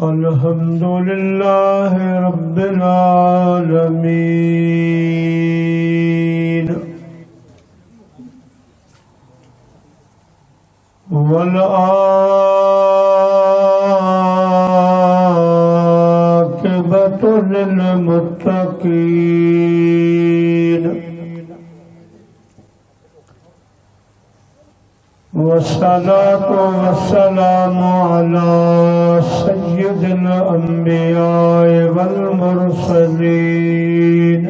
अल्हम्दुलिल्लाह रब्बिल आलमीन वल आक़िबतु लिल मुत्तक़ीन वस्सलातु वस्सलामु अला सय्यिदिल अंबिया वल मुरसलीन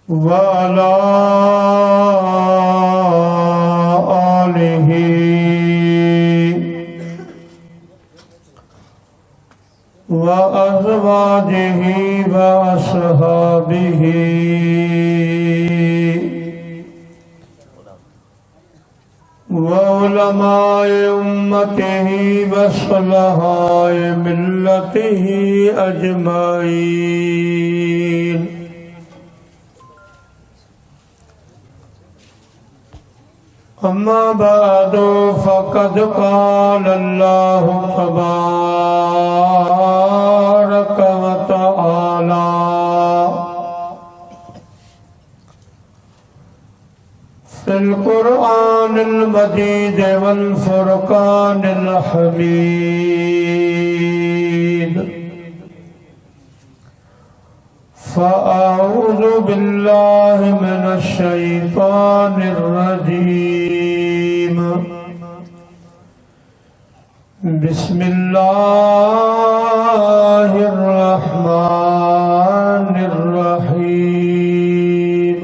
व अला आलिहि व अज़वाजिहि व अस्हाबिहि व उलमाए उम्मतिही व सुलहाए मिल्लतिही अजमाईन। अम्मा बादो फ़क़द क़ाल अल्लाहु तबारक व तआला फिल क़ुरआनिल मजीद वल फ़ुरक़ानिल हमीद। फ़अऊज़ु बिल्लाहि मिनश शैतानिर रजीम। बिस्मिल्लाहिर रहमानिर रहीम।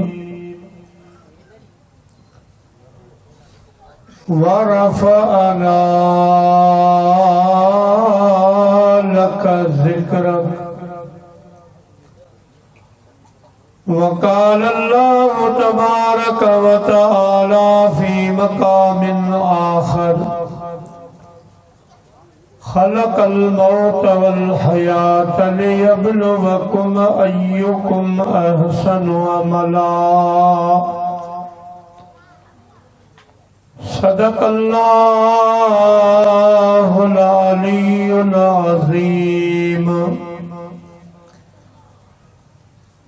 वरफ़अना लक ज़िक्रक वक़ाल अल्लाहु तबारक व तआला फ़ी मक़ामिन आख़र ख़लक़ल मौत वल हयात लियब्लुवकुम अय्युकुम अहसनु अमला। सदक़ल्लाहुल अलीयुल अज़ीम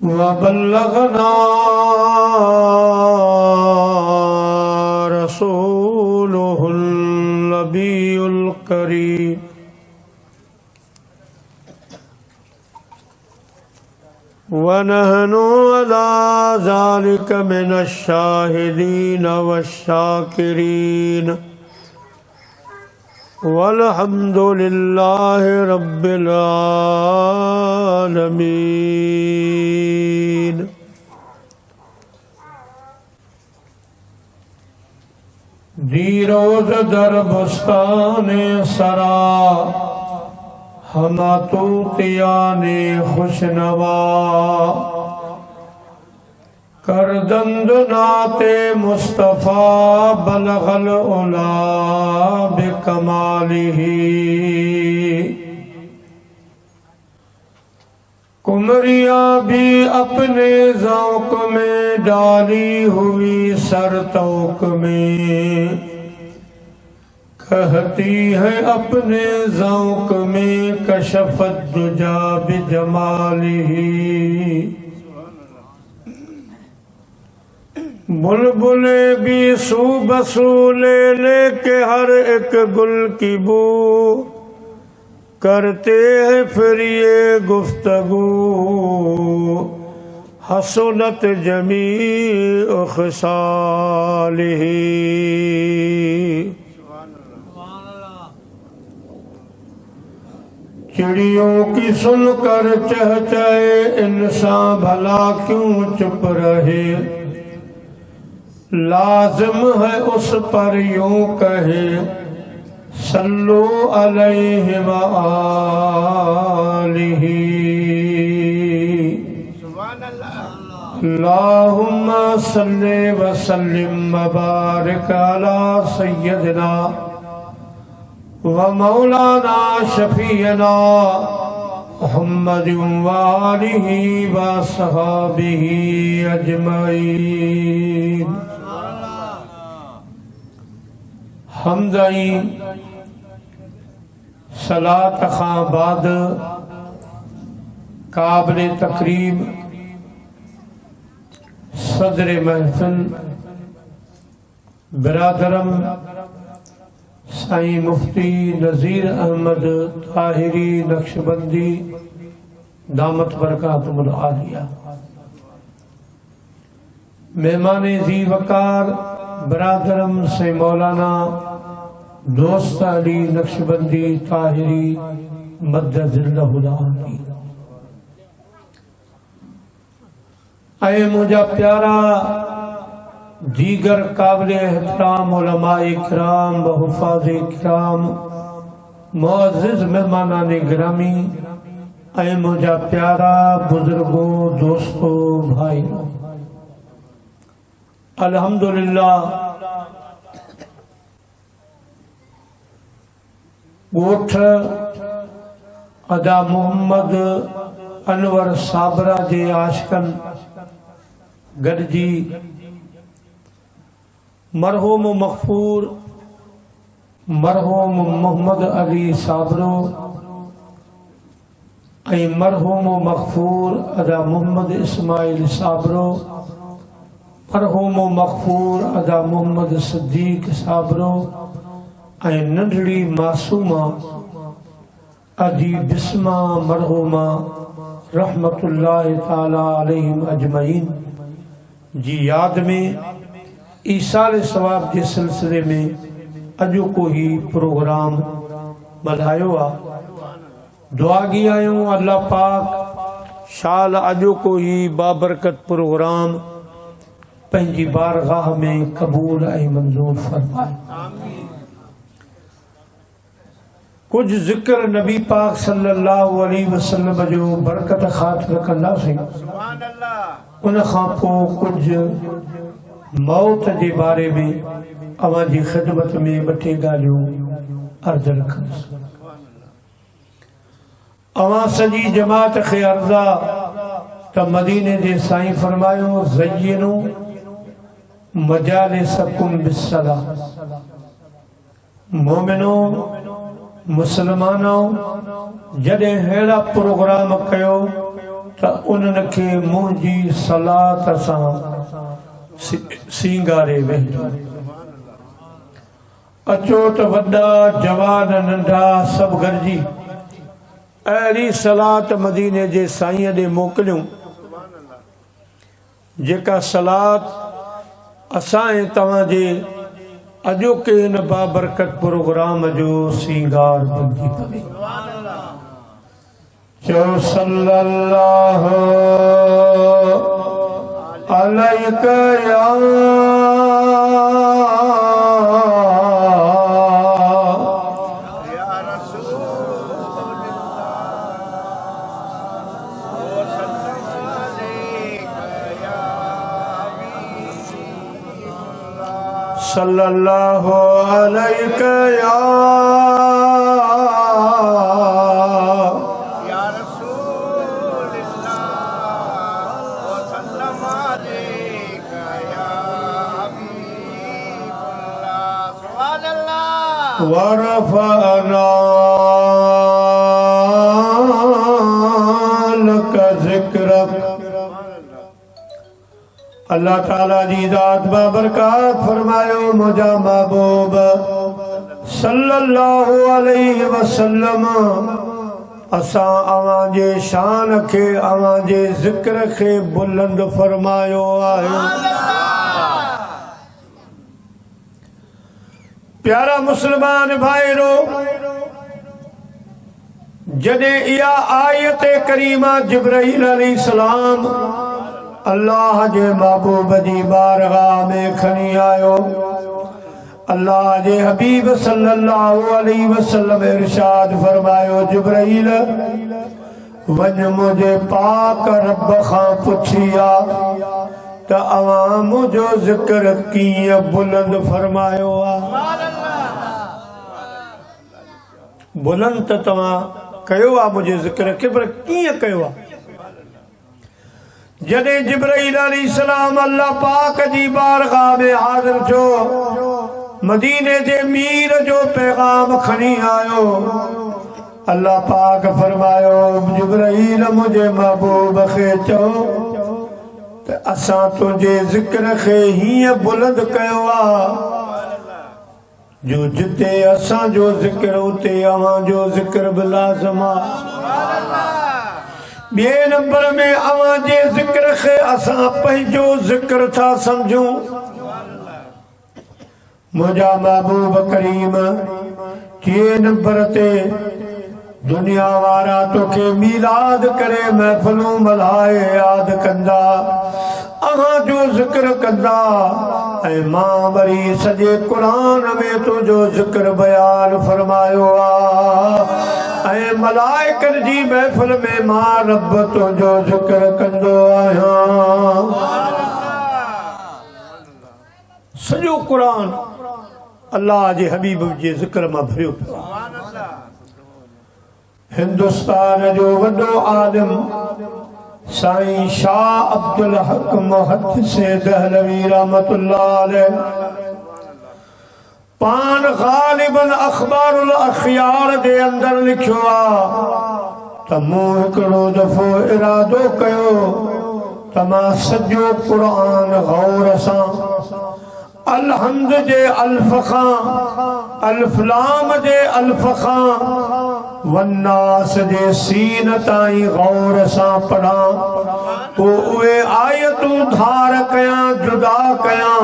व बल्लगना रसूलुहुल नबियुल करीम। व नहनु अला ज़ालिका मिनश शाहिदीन वश्शाकिरीन वल्हम्दुलिल्लाहि रब्बिल आलमीन। दीरोज़ दर बुस्ताने सरा हमा तूतियाने खुशनवा करदंद नाते मुस्तफ़ा बलगल उला बिकमालिही। कुमरिया भी अपने ज़ौक़ में डाली हुई सरतौक में कहती है अपने ज़ौक़ में कशफ़त दुजा बिजमालिही। बुलबुले भी सू बसू ले लेके हर एक गुल की बू करते हैं फिर ये गुफ्तगू हसनत जमीअ ख़िसालिही। चिड़ियों की सुनकर चहचहे इंसान भला क्यों चुप रहे। लाजिम है उस पर यूं कहे सल्लु अलैहि व आलिही। अल्लाहुम्मा सल्लि व सल्लिम व बारिक अला सय्यदिना व मौलाना शफीना मुहम्मद व आलिहि व सहाबिहि अजमईन। हमदाई सलात खां बाद काबिल तकरीब सदर महफिल बिरादरम साईं मुफ्ती नज़ीर अहमद ताहिरी नक्शबंदी दामत बरकातुहुल आलिया, मेहमान जी वकार बिरादरम से मौलाना दोस्त अली नक्शबंदी ताहिरी मद्दजिल्लहुल आली, ऐ मुझा प्यारा दीगर काबिल एहतराम उलमाए किराम व हुफ़ाज़े किराम मुअज़्ज़िज़ मेहमानाने गिरामी, ऐ मुझा प्यारा बुजुर्गों दोस्तों भाइयों, अल्हम्दुलिल्लाह गोठ अदा मोहम्मद अनवर साबरा जे आशिकन गॾिजी मरहूम मग़फ़ूर मरहूम मोहम्मद अली साबरो ऐं मरहूम मग़फ़ूर अदा मोहम्मद इस्माइल साबरो, मरहूम मग़फ़ूर अदा मोहम्मद सिद्दीक़ साबरो ऐं नंढड़ी मासूमा अदी बिस्मा मरहूमा रहमतुल्लाहि ताला अलैहिम अजमईन जी याद में ईसाल सवाब के सिलसिले में अॼु को ही प्रोग्राम मल्हायो आ। दुआ की आयूं अल्लाह पाक शाल अॼु को ही बाबरकत प्रोग्राम पंहिंजी बारगाह में कबूल ऐं मंजूर फरमाए। कुछ जिक्र नबी पाक सल्लल्लाहु अलैहि वसल्लम जो बरकत ख़ातिर कंदासीं, उन खां पोइ कुछ मौत के बारे में अवां जी ख़िदमत में ॿ टे ॻाल्हियूं अर्ज़ रखंदुसि। अवां सॼी जमात खे अर्ज़ आ त मदीने जे साईं फरमायो ज़य्यिनू मजालिसकुम बिस्सलाह, मोमिनो मुसलमानो जॾहिं अहिड़ा प्रोग्राम कयो त उन्हनि खे मुंहिंजी सलात सां सींगारे वेंदो। अचो त वॾा जवान नंढा सभु गॾिजी अहिड़ी सलात मदीने जे साईं ॾे मोकिलियूं जेका सलात असां ऐं तव्हांजे अॼोके हिन बाबरकत प्रोग्राम जो सींगार बणिजी पवे। चओ सल्लल्लाहु अलैका या सल्लल्लाहु अलैका या वरफ़अना लका ज़िक्रक। अल्लाह ताला जी ज़ात बाबरकात फरमायो मुझा महबूब सल्लल्लाहु अलैहि वसल्लम असां अवां जे शान खे अवां जे ज़िक्र खे बुलंद फरमायो आहे। प्यारा मुसलमान भाईरो, जॾहिं इहा आयत करीमा जिब्राईल अलैहिस्सलाम अल्लाह जे महबूब जी बारगाह में खणी आयो, अल्लाह जे हबीब सल्लल्लाहु अलैहि वसल्लम इरशाद फरमायो जिब्राईल वञ मुझे पाक रब खां पुछिया त अवां मुंहिंजो ज़िक्र कीअं बुलंद फरमायो आहे। बुलंद त तव्हां कयो आहे मुंहिंजे ज़िक्र खे, पर कीअं कयो आहे। जॾहिं जिब्राईल अलैहिस्सलाम अल्लाह पाक जी बारगाह में हाज़िर थियो, मदीने दे मीर जो पैगाम खनी आयो अल्लाह पाक फरमायो जिब्राइल मुझे महबूब खे चो ते असां तुझे जिक्र खे हीअं बुलंद कयो आ जो जिते असां जो जिक्र उते अवां जो जिक्र भी लाज़िम आ। ॿिए नंबर में अवां जे जिक्र खे असां पंहिंजो जिक्र था समझूं। मुझा महबूब करीम टे नंबर ते दुनिया वारा तोखे मीलाद करे महफिलूं मल्हाए याद कंदा अहां जो जिक्र कंदा ऐ मां वरी सॼे कुरान में तुझो जिक्र बयान फरमायो आ ऐ मलाइकन जी महफिल में मां रब तुझो जिक्र कंदो आहियां। सॼो कुरान अल्लाह जे हबीब जे जिक्र मां भरियो पियो आहे। हिंदुस्तान जो वॾो आलिम साईं शाह अब्दुल हक मुहद्दिस दहलवी रहमतुल्लाह अलैह पान गालिबन अखबारुल अखयार दे अंदर लिखियो आ त मूं हिकिड़ो दफ़ो इरादो कयो त मां सॼो क़ुरान गौर सां अलहम्द जे अल्फ खां अल्फ लाम जे अल्फ खां वन्नास जे सीन ताईं गौर सां पढ़ा तो उहे आयतूं धार कयां जुदा कयां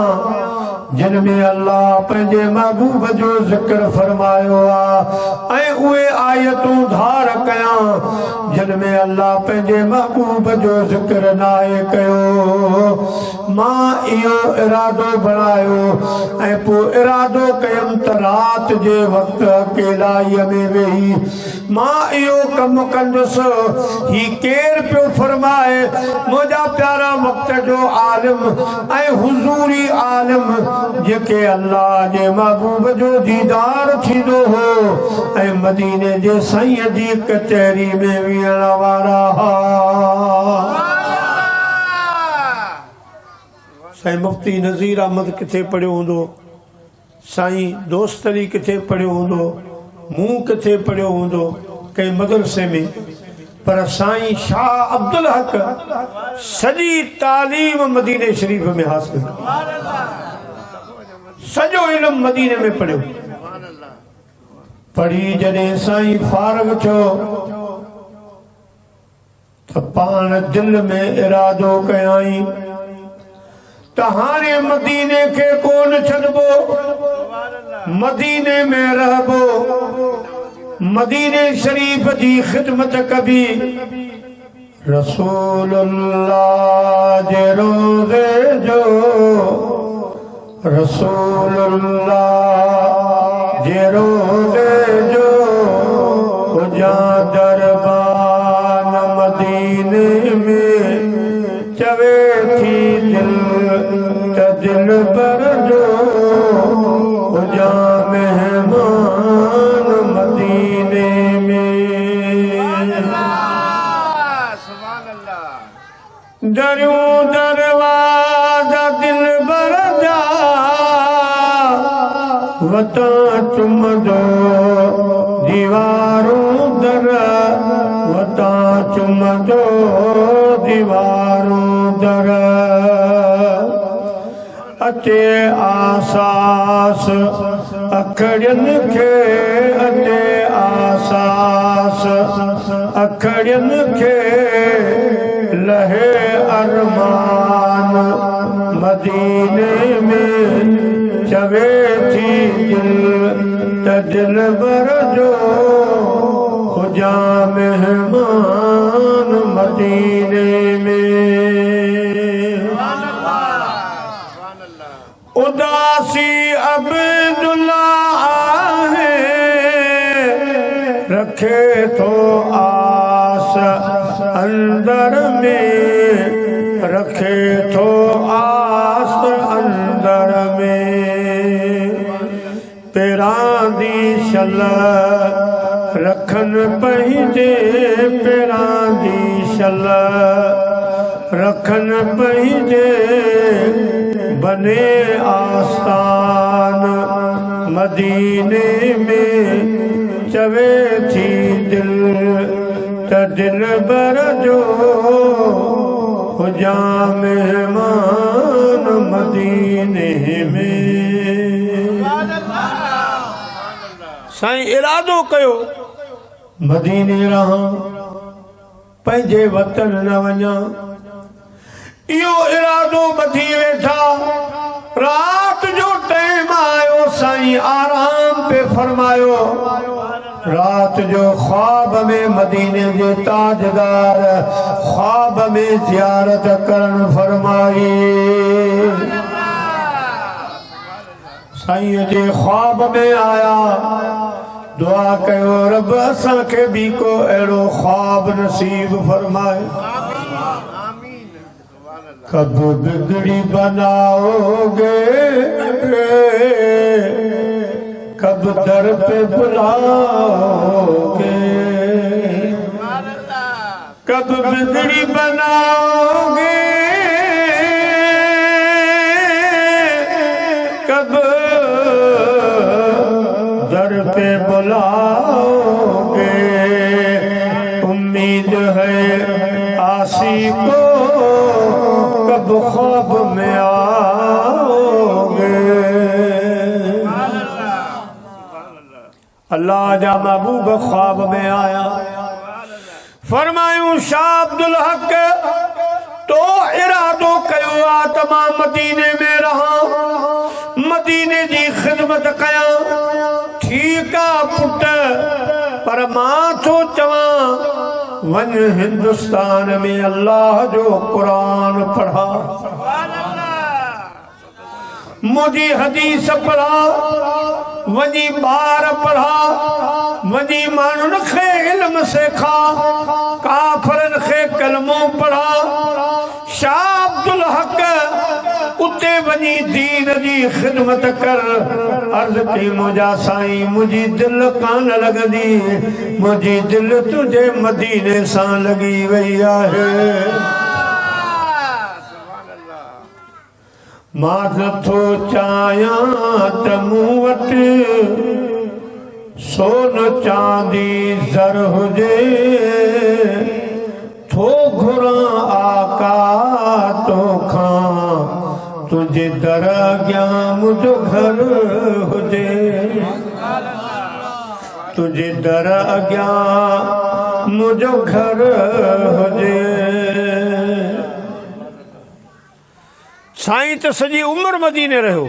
जिन में अल्लाह पंहिंजे महबूब जो जिक्र फरमायो आ ऐं उहे आयतूं धार कयां जिन में अल्लाह पंहिंजे महबूब जो जिक्र नाहे कयो। मां इहो इरादो बणायो ऐं पोइ इरादो कयमि त रात जे वक़्तु अकेलाईअ में वेही मां इहो कमु कंदुसि। ही केरु पियो फरमाए मुंहिंजा प्यारा वक़्त जो आलिम ऐं हुज़ूरी आलिम जेके अल्लाह जे महबूब जो दीदार थींदो हो ऐं मदीने जे साईं जी कचहरी में विहण वारा हा। साईं मुफ्ती नज़ीर अहमद किथे पढ़ियो हूंदो, साईं दोस्त अली किथे पढ़ियो हूंदो, मूं किथे पढ़ियो हूंदो कंहिं मदरसे में, पर साईं शाह अब्दुल हक सॼी तालीम मदीने शरीफ में हासिल सॼो इल्म मदीने में पढ़ियो। पढ़ी जॾहिं साईं फारग थियो त पाण दिल में इरादो कयाई त हाणे मदीने खे कोन छॾबो, मदीने में रहबो, मदीने शरीफ जी खिदमत कबी। रसूलुल्लाह जे रोज़े जो रसूलुल्लाह जे रोज़े जो जा दरबान मदीने में चवे थी दिल त दिल पर जो जा मेहमान मदीने में। दरियों दरवाजा दिल भर जा वता चुम दो दीवारों दर वता चुम दो दीवारों दर। अचे आसास अखड़ियन खे अचे आसास अखड़ियन खे लहे अरमान मदीने में चवे थी दिल त दिल भर जो खुजा मेहमान मदीने में। उदासी अब्दुल्ला आहे रखे तो आस अंदर में रखे तो आस अंदर में। पेरां दी शल रखन पंहिंजे पेरां दी शल रखन पंहिंजे बने आस्थान मदीने में चवे थी दिल त दिल बर जो जा मेहमान मदीने में। साईं इरादो कयो मदीने रहां पंहिंजे वतन न वञा, इहो इरादो ॿधी वेठा। रात जो टाइम आयो साईं आराम पे फरमायो। रात जो ख्वाब में मदीने जे ताजदार ख्वाब में ज़ियारत करण फरमाई। साईं जे ख्वाब में आया, दुआ कयो रब असांखे भी को अहिड़ो ख्वाब नसीब फरमाए। कब बिगड़ी बनाओगे, कब दर पे बुलाओगे, कब बिगड़ी बनाओगे, कब दर पे बुलाओगे। उम्मीद है आसी को कब ख्वाब में आओगे। अल्लाह जा महबूब ख्वाब में आया, फरमायूं शाह अब्दुल हक तो इरादो कयो आ तमाम मदीने में रहा, मदीने जी खिदमत कया। ठीक आ पुट, पर मां थो चवां वन हिंदुस्तान में अल्लाह जो कुरान पढ़ा, मुझी हदीस पढ़ा, वजी बार पढ़ा, वजी मानुन खे इल्म सेखा, काफरन खे कलमो पढ़ा। शाह अब्दुल हक उते वजी दीन जी खिदमत कर। अर्ज की मुझा साईं मुझी दिल कान लगदी, मुझी दिल तुझे मदीने सां लगी वई आहे। मां नथो चाहियां त मूं वटि सोन चांदी ज़र हुजे, थो घुरां आका तोखां तुंहिंजे दर अॻियां मुंहिंजो घर हुजे, तुंहिंजे दर अॻियां मुंहिंजो घर हुजे। साईं त सॼी उम्र मदीने रहियो,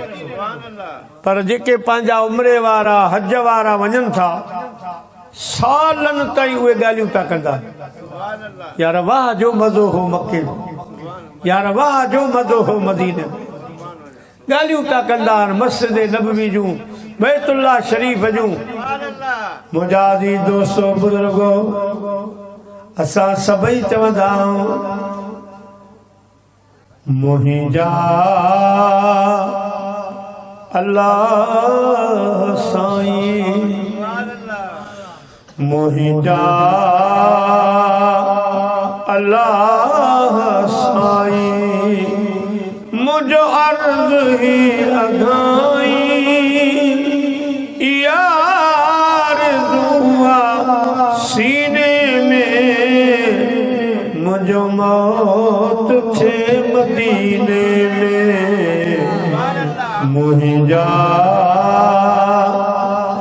पर जेके पंहिंजा उमिरे वारा हज वारा वञनि था सालनि ताईं उहे ॻाल्हियूं था कंदा। यार वाह जो मज़ो हो मके, यार वाह जो मज़ो हो मदीने, ॻाल्हियूं था कंदा आहिनि मस्जिद नबवी जूं, बैतुल्लाह शरीफ़ जूं। मुंहिंजा दी दोस्तो बुज़ुर्गो, असां सभई चवंदा आहियूं मुहिंजा अल्लाह साईं, मुहिंजा अल्लाह साईं, मुझो अर्ज़ ही अघाई, यार दुआ सीने में मुझो मौत थे मदीने में, मुहिंजा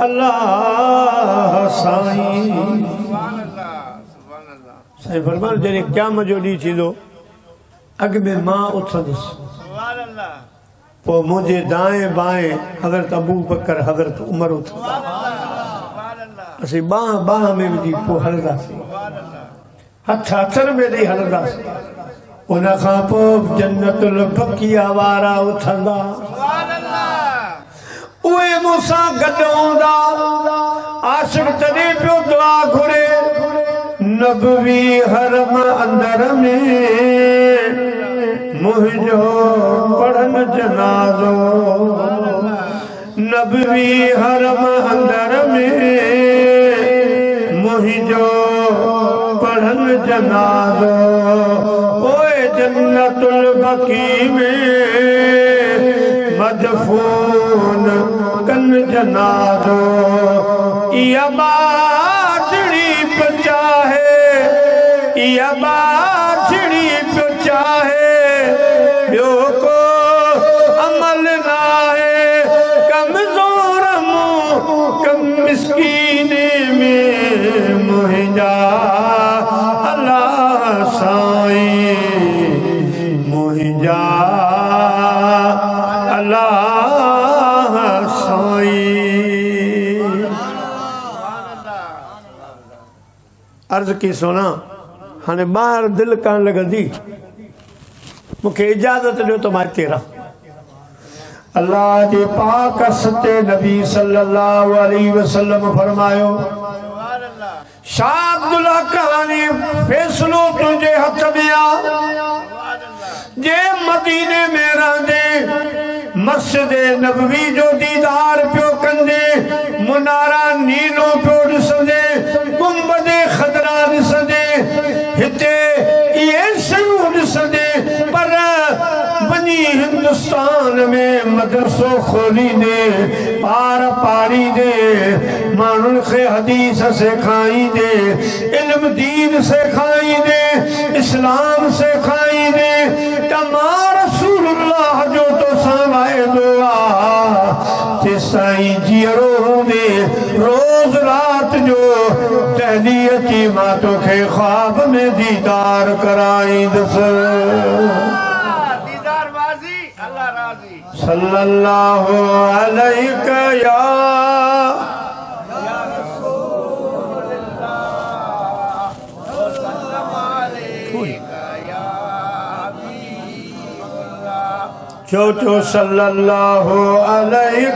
अल्लाह साईं। साईं फरमान जॾहिं क़यामत जो ॾींहुं थींदो, अॻ में मां उथंदुसि, पोइ मुंहिंजे दाएं बाएं हज़रत अबू बकर हज़रत उमर उथंदा, असीं बाह बाह में विझी पोइ हलंदासीं, हथ हथनि में ॾेई हलंदासीं। उन खां पोइ जन्नतुल बक़िया वारा उथंदा, उहे मूंसां गॾु हूंदा। आशिक़ तॾहिं पियो दुआ घुरे, नबवी हरम अंदर में मुंहिंजो पढ़न जनाज़ो, नबवी हरम अंदर में मुंहिंजो पढ़न जनाज़ो। ओए जन्नतुल बक़ी में मदफून कन जनाज़ो या बाजड़ी पे चाहे या बाजड़ी पे चाहे ॿियो को अमल ना है कमज़ोर कम मिस्कीन में मुंहिंजा अल्लाह साईं मुंहिंजा अल्लाह साईं। अर्ज़ की सोना हाणे ॿाहिरि दिलि कान लॻंदी मूंखे इजाज़त ॾियो त मां हिते रहां। अल्लाह जे पाक सते नबी सल्लल्लाहु अलैहि वसल्लम फरमायो शाह अब्दुल्ला कहानी फैसलो तुझे हथ में आ जे मदीने में रहंदे मस्जिद नबवी जो दीदार पियो कंदे मुनारा नीलो पियो ॾिसंदे गुंबद खदरा ॾिसंदे हिते इहे शयूं ॾिसंदे पर वञी हिंदुस्तान में मदरसो खोलींदे पार पाड़ींदे माण्हुनि खे हदीस सेखारींदे इल्म दीन सेखारींदे इस्लाम सेखारींदे त मां रसूलुल्लाह जो तोसां वाइदो आहे साईं जीअरो हूंदे रोज़ रात जो दहली अची मां तोखे ख्वाब में दीदार कराईंदुसि। सल्लल्लाहु अलैहि या चो सल्लल्लाहु अलैहि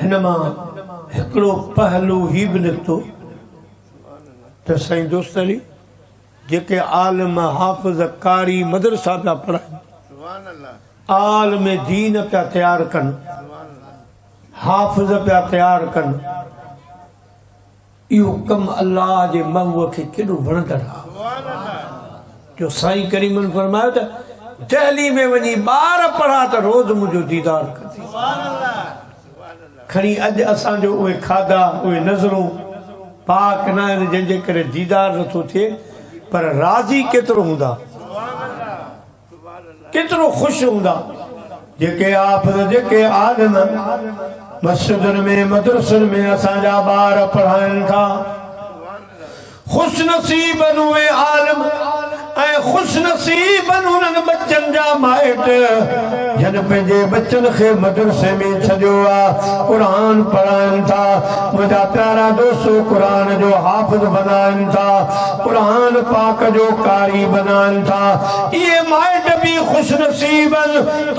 हिनमा हिकिड़ो पहलू ही बि निकितो त साईं दोस्त अली जेके आलिम हाफ़िज़ कारी मदरसा पिया पढ़ाइनि आलिम दीन पिया तयारु कनि हाफ़िज़ पिया तयारु कनि इहो कमु अल्लाह जे महबूब खे केॾो वणंदड़ आहे जो साईं करीमन फरमायो त दिल्ली में वञी ॿार पढ़ा त रोज़ मुंहिंजो दीदार कंदी। खणी अॼु असांजो उहे खाधा उहे नज़रूं पाक न आहिनि जंहिंजे करे दीदार नथो थिए पर राज़ी केतिरो हूंदा केतिरो ख़ुशि हूंदा जेके हाफ़िज़ जेके आलिम मस्जिदुनि में मदरसनि में असांजा ॿार पढ़ाइनि था ख़ुशि नसीब उहे आलिम ऐं ख़ुशि नसीब उन्हनि बच्चनि जा माइट जन पंहिंजे बच्चनि खे मदरसे में छॾियो आहे क़ुरान पढ़ाइनि था मुंहिंजा प्यारा दोस्तो क़ुरान जो हाफ़िज़ बनाइनि था क़ुरान पाक जो कारी बनाइनि था इहे माइट बि ख़ुशि नसीब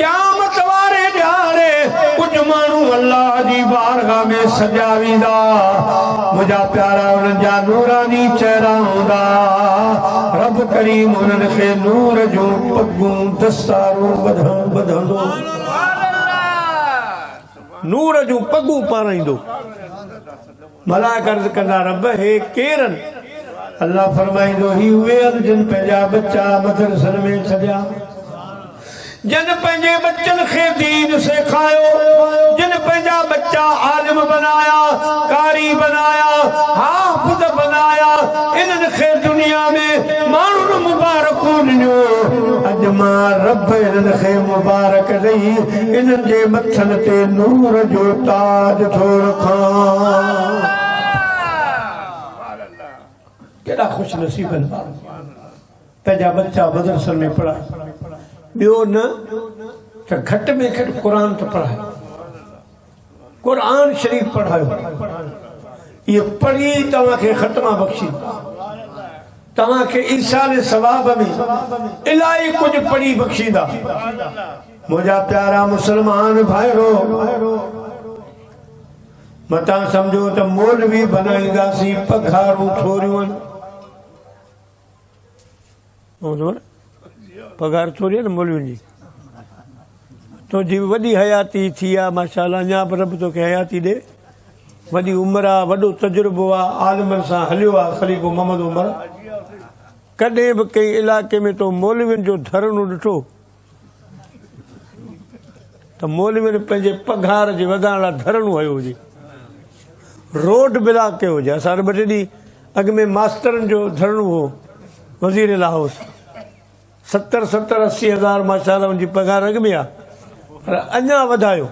क़यामत वारे ॾियारे कुझु माण्हू अल्लाह जी बारगाह में सॼा वेंदा मुंहिंजा प्यारा उन्हनि जा नूरानी चेहरा हूंदा रब करीम उन्हनि खे नूर जूं पगूं दस्तारूं ॿधंदो नूर जूं पगूं पाराईंदो मलाइका अर्ज़ कंदा रब हे केरनि अल्लाह फरमाईंदो ही उहे आहिनि जिन पंहिंजा बच्चा मदरसनि में छॾिया जिन पंहिंजे बच्चनि खे दीन सेखारियो जिन पंहिंजा बच्चा आलिम बनाया कारी बनाया हाफ़िज़ बनाया इन्हनि खे दुनिया में माण्हुनि मुबारकूं ॾिनियो अॼु मां रब इन्हनि खे मुबारक ॾेई इन्हनि जे मथनि ते नूर जो ताज थो रखां। केॾा ख़ुशि नसीब आहिनि पंहिंजा बच्चा मदरसनि में पढ़ाए ॿियो न त घटि में घटि क़ुरान त पढ़ायो क़ुरान शरीफ़ पढ़ायो इहे पढ़ी तव्हांखे ख़तमा बख़्शी तव्हांखे ईसाल सवाब में इलाही कुझु पढ़ी बख़्शींदा। मुंहिंजा प्यारा मुस्लमान भाइरो मतां सम्झो त मौलवी बनाईंदासीं पघारूं थोरियूं आहिनि पघार थोरी आहे न मौलवियुनि जी तुंहिंजी वॾी हयाती थी आहे माशाअल्लाह अञा बि रब तोखे हयाती ॾे वॾी उमिरि आहे, वॾो तजुर्बो आहे, आलिमनि सां हलियो आहे ख़लीफ़ो मोहम्मद उमर। कॾहिं बि कंहिं इलाइक़े में तो मौलवियुनि जो धरणो ॾिठो त मौलवियुनि पंहिंजे पघार जे वधाइण लाइ धरणो हयो हुजे, रोड ब्लॉक कयो हुजे। असां ॿ टे ॾींहं अॻु में मास्तरनि जो धरणो हो वज़ीर हाउस, 70-80 हज़ार माशाअल्लाह उनजी पघार अॻु में आहे, पर अञा वधायो।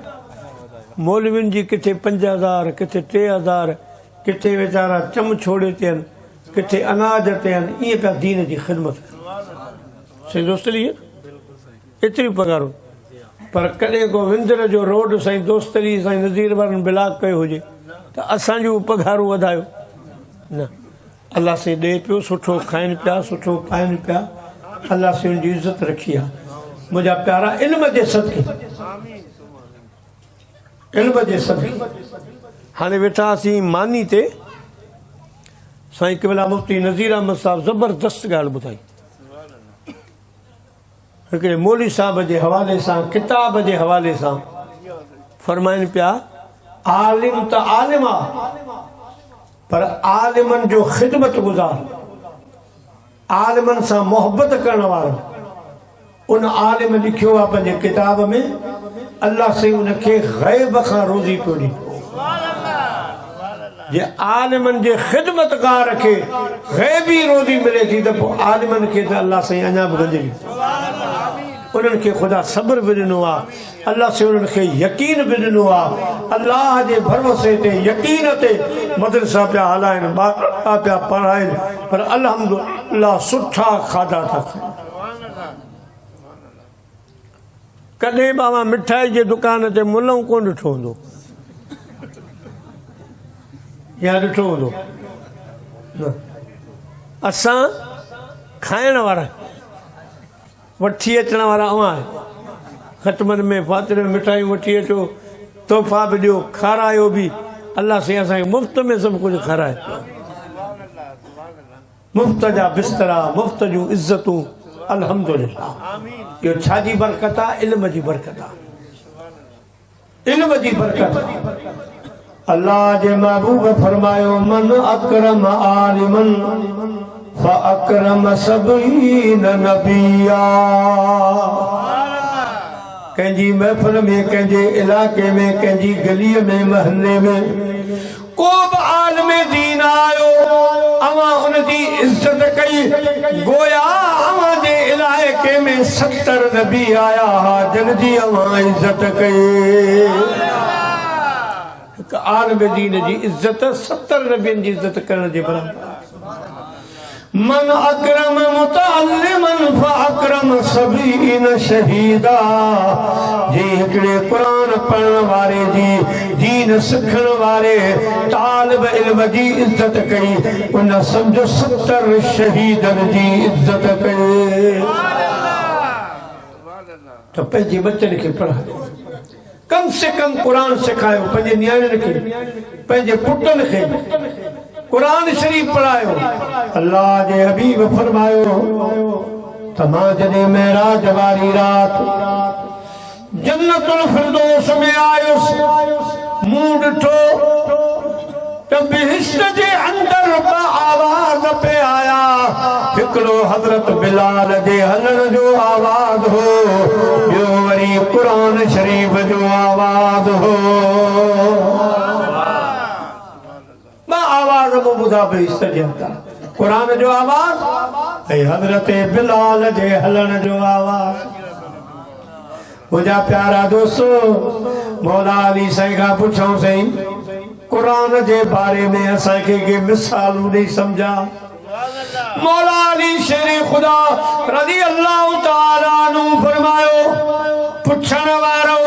मौलवियुनि जी किथे 5,000, किथे 3,000, किथे वीचारा चम छोड़े ते आहिनि, किथे अनाज ते आहिनि, ईअं पिया दीन जी ख़िदमत कनि। साईं दोस्तरी एतिरियूं पघारूं, पर कॾहिं को विंदर जो रोड साईं दोस्तरी साईं नज़ीर वारनि ब्लॉक कयो हुजे त असांजूं पघारूं वधायो न। अलाह से ॾे पियो, सुठो खाइनि पिया, सुठो पाइनि पिया, अलाह से उनजी इज़त रखी आहे। मुंहिंजा प्यारा इल्म जे सदके, इल्म जे सदके हाणे वेठासीं मानी ते। साईं क़िबला मुफ्ती नज़ीर अहमद साहब ज़बरदस्त ॻाल्हि ॿुधाई, हिकिड़े मौलवी साहब जे हवाले सां, किताब जे हवाले सां फरमाइनि पिया, आलिम त आलिम आहे, पर आलिमनि जो ख़िदमत गुज़ार, आलिमनि सां मोहबत करण वारो, उन आलिम लिखियो आहे पंहिंजे किताब में, अल्लाह साईं उनखे ग़ैब खां रोज़ी पियो ॾिए। जे आलिमनि जे ख़िदमतगार खे ग़ैबी रोज़ी मिले थी त पोइ आलिमनि खे त अल्लाह साईं अञा बि गंज ॾिए। उन्हनि खे ख़ुदा सब्र बि ॾिनो आहे, अल्लाह से उन्हनि खे यकीन बि ॾिनो आहे। अल्लाह जे भरोसे ते, यकीन ते मदरसा पिया हलाइनि, ॿार पिया पढ़ाइनि, पर अल्हम्दुलिल्लाह सुठा खाधा था खाइनि। कॾहिं बि मां मिठाई जे दुकान ते मुल्हूं कोन ॾिठो हूंदो, या ॾिठो हूंदो न। असां खाइण वारा, वठी अचण वारा अवां ख़तमनि में फातिरे में मिठाइयूं वठी अचो, तोहफ़ा बि ॾियो, खारायो बि। अल्लाह साईं असांखे मुफ़्त में सभु कुझु खाराए, मुफ़्त जा बिस्तरा, मुफ़्त जूं इज़तूं, अल्हम्दुलिल्लाह। इहो छाजी बरकत आहे? इल्म जी बरकत आहे, इल्म जी बरकत आहे। अल्लाह जे महबूब फरमायो, मन अकरम आलिमन फअकरम सबईन नबिया। कंहिंजी महफ़िल में, कंहिंजे इलाके में, कंहिंजी गलीअ में, महल्ले में को बि आलिम दीन आयो, अवां उनजी इज़त कई, गोया अवां जे इलाइक़े में 70 नबी आया हा जिन जी अवां इज़त कई। हिकु आलिम दीन जी इज़त 70 नबियनि जी इज़त करण जे बराबरि। मन अकरम मुतअल्लिमन फअकरम सबईन शहीदा। जे हिकिड़े क़ुरान पढ़ण वारे जी, दीन सिखण वारे तालिब इल्म जी इज़त कई, उन सम्झो 70 शहीदनि जी इज़त कई। त पंहिंजे बच्चनि खे पढ़ायो, कम से कम क़ुरान सिखायो, पंहिंजे नियाणियुनि खे, पंहिंजे पुटनि खे क़ुरान शरीफ़ पढ़ायो। अल्लाह जे हबीब फरमायो त मां जॾहिं मेराज वारी रात जन्नतुल फिरदौस में आयुसि, मूं ॾिठो त बिहिश्त जे अंदरि आवाज़ पे आया। हिकिड़ो हज़रत बिलाल जे हलण जो आवाज़ हो, ॿियो वरी क़ुरान शरीफ़ जो आवाज़ हो। आवाज़ में ॿुधा बिहिश्त जे अंदरि क़ुरान जो आवाज़ ऐं हज़रत बिलाल जे हलण जो आवाज़। मुंहिंजा प्यारा दोस्तो, मौला अली साईं खां पुछऊं, साईं क़ुरान जे बारे में असांखे के मिसालूं ॾेई सम्झा। मौला अली शेर ख़ुदा रज़ी अल्लाह तआला अन्हु फरमायो, पुछण वारो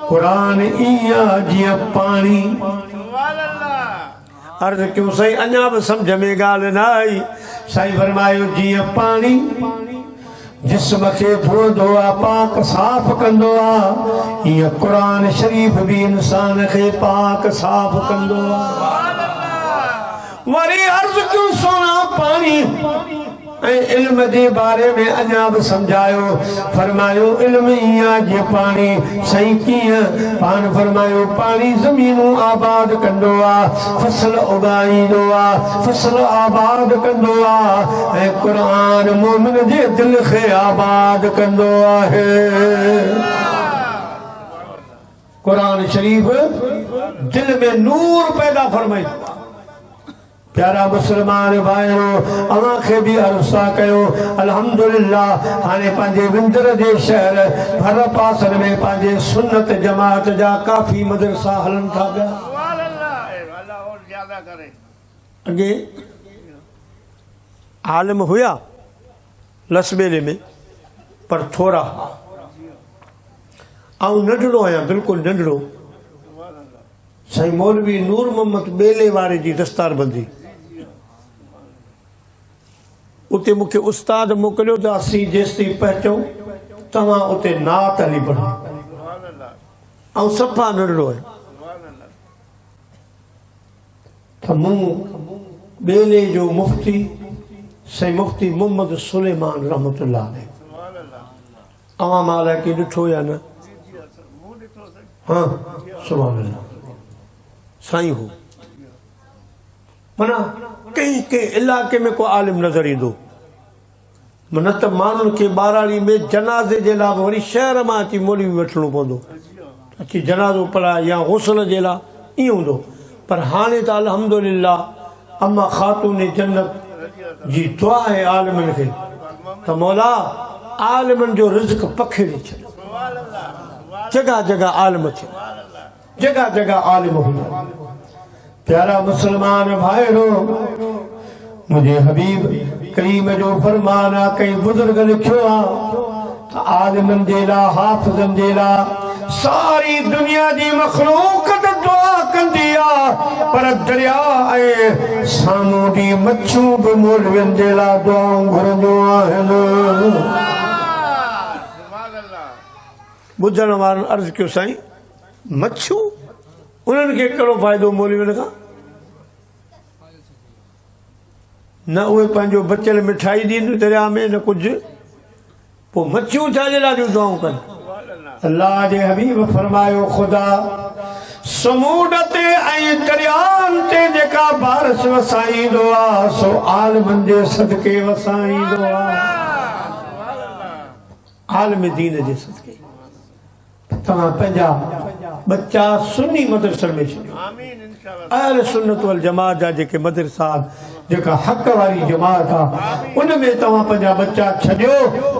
क़ुरान ईअं जीअं पाणी। अर्ज़ क्यों साईं, अञा बि सम्झ में ॻाल्हि न आई। साईं फरमायो, जीअं पाणी जिस्म खे धोअंदो आहे, पाक साफ़ कंदो आहे, ईअं क़ुरान शरीफ़ बि इंसान खे पाक साफ़ कंदो आहे। वरी अर्ज़ क्यों, सोना पाणी इल्म के बारे में अञा भी समझायो फरमायो इल्म इया जे पानी सही कीअं पान फरमायो पानी ज़मीनूं आबाद कंदो आ फसल उगाईंदो आ फसल आबाद कंदो आ ऐं क़ुरान मोमिन जे दिल खे आबाद कंदो आहे कुरान शरीफ दिल में नूर पैदा फरमाई प्यारा मुसलमान भाइयों अवां खे भी अरसा कयो अल्हम्दुलिल्लाह हाने पंहिंजे विंदर जे शहर भर पासन में पंहिंजे सुन्नत जमात जा काफ़ी मदरसा हलन था पिया अल्लाह और ज्यादा करे अगे आलिम हुया लसबेले में पर थोड़ा आऊं नंढड़ो आहियां बिल्कुलु नंढड़ो साईं मौलवी नूर मोहम्मद बेले वारे जी दस्तार बंदी उते मूंखे उस्ताद मोकिलियो त असीं जेसीं पहुचूं तव्हां उते नात हली पढ़ो ऐं सफ़ा नंढड़ो आहे त मूं बेले जो मुफ्ती साईं मुफ्ती मोहम्मद सुलेमान रहमतुल्लाह अलैह अवां मां की ॾिठो या न हाँ सुभान अल्लाह साईं हो माना कई के इलाके में को आलिम नजर ईंदो मन त माण्हुनि खे ॿाराड़ी में जनाज़े जे लाइ वरी शहर मां अची मोली वठिणो पवंदो अची जनाज़ो पढ़ाए या हुस्न जे लाइ ईअं हूंदो पर हाणे त अल्हम्दुलिल्लाह अम्मा ख़ातून जन्नत जी दुआ आहे आलिमनि खे त मौला आलिमनि जो रिज़्क़ पखेड़े छॾ जगह जगह आलिम थे जगह जगह आलिम हुआ प्यारा मुसलमान भाइयों मुझे हबीब करीम जो फरमाना कई बुजुर्ग लिखो आ आलिमन जे ला हाफिज़न जे ला सारी दुनिया जी मखलूक दुआ कंदी आ पर दरिया ऐं सामूंडी मच्छूं बि मौलवियुनि जे ला दुआऊं घुरंदियूं आहिनि बुझण वारनि अर्ज़ कयो साईं मच्छू उन्हनि खे कहिड़ो फ़ाइदो मौलवियुनि खां न उहे पंहिंजो बचियल मिठाई ॾींदियूं दरिया में न कुझु पोइ मच्छियूं छाजे लाइ जूं दुआऊं कनि अल्लाह जे हबीब फरमायो ख़ुदा समूड ते ऐं दरियानि ते जेका बारिश वसाईंदो आहे सो आलिमनि जे सदके वसाईंदो आहे आलिम दीन जे सदके तव्हां पंहिंजा बच्चा सुन्नी मदरसनि में छॾियो अहल सुन्नत वल जमात जा जेके मदरसा जेका हक़ वारी जमात आहे उन में तव्हां पंहिंजा बच्चा छॾियो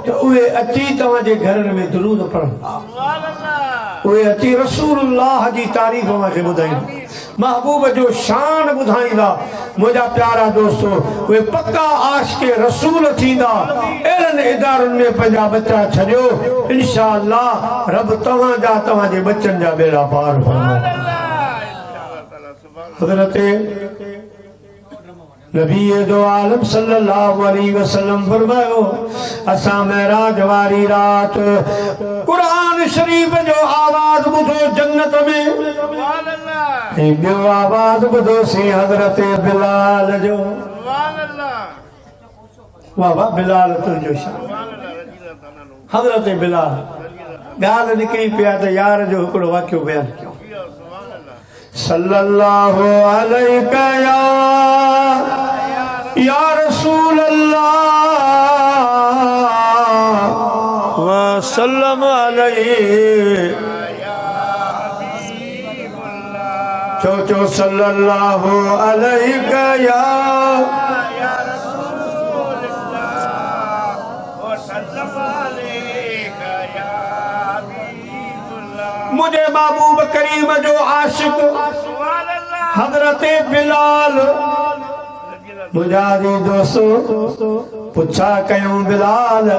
त उहे अची तव्हांजे घरनि में दुरूद पढ़ंदा उहे अची रसूलुल्लाह जी तारीफ़ मूंखे ॿुधाईंदा महबूब जो शान ॿुधाईंदा मुंहिंजा प्यारा दोस्तो उहे पक्का आशिक़े रसूल थींदा अहिड़नि इदारनि में पंहिंजा बच्चा छॾियो इंशाअल्लाह रब तव्हांजा तव्हांजे बच्चनि जा बेड़ा पार फरमाए हज़रत नबी दो आलम सल्लल्लाहु अलैहि वसल्लम फरमायो असां मेराज वारी रात कुरान शरीफ जो आवाज ॿुधो जन्नत में सुभान अल्लाह ऐं ॿियो आवाज ॿुधोसीं हज़रत बिलाल जो सुभान अल्लाह वाह वाह बिलाल तुंहिंजो शान हज़रत बिलाल ॻाल्हि निकिरी पिया त यार जो हिकिड़ो वाक़ियो बयानु कयो सल्लल्लाहु अलैहि या रसूल अल्लाह व सल्लम अलैहि चो सल्लल्लाहु अलैहि या रसूल अल्लाह व सल्लम अलैहि या हबीबुल्लाह मुझे महबूब करीम जो आशिक हज़रत बिलाल मुजादी दोस्तों पुछा कयूं बिलाल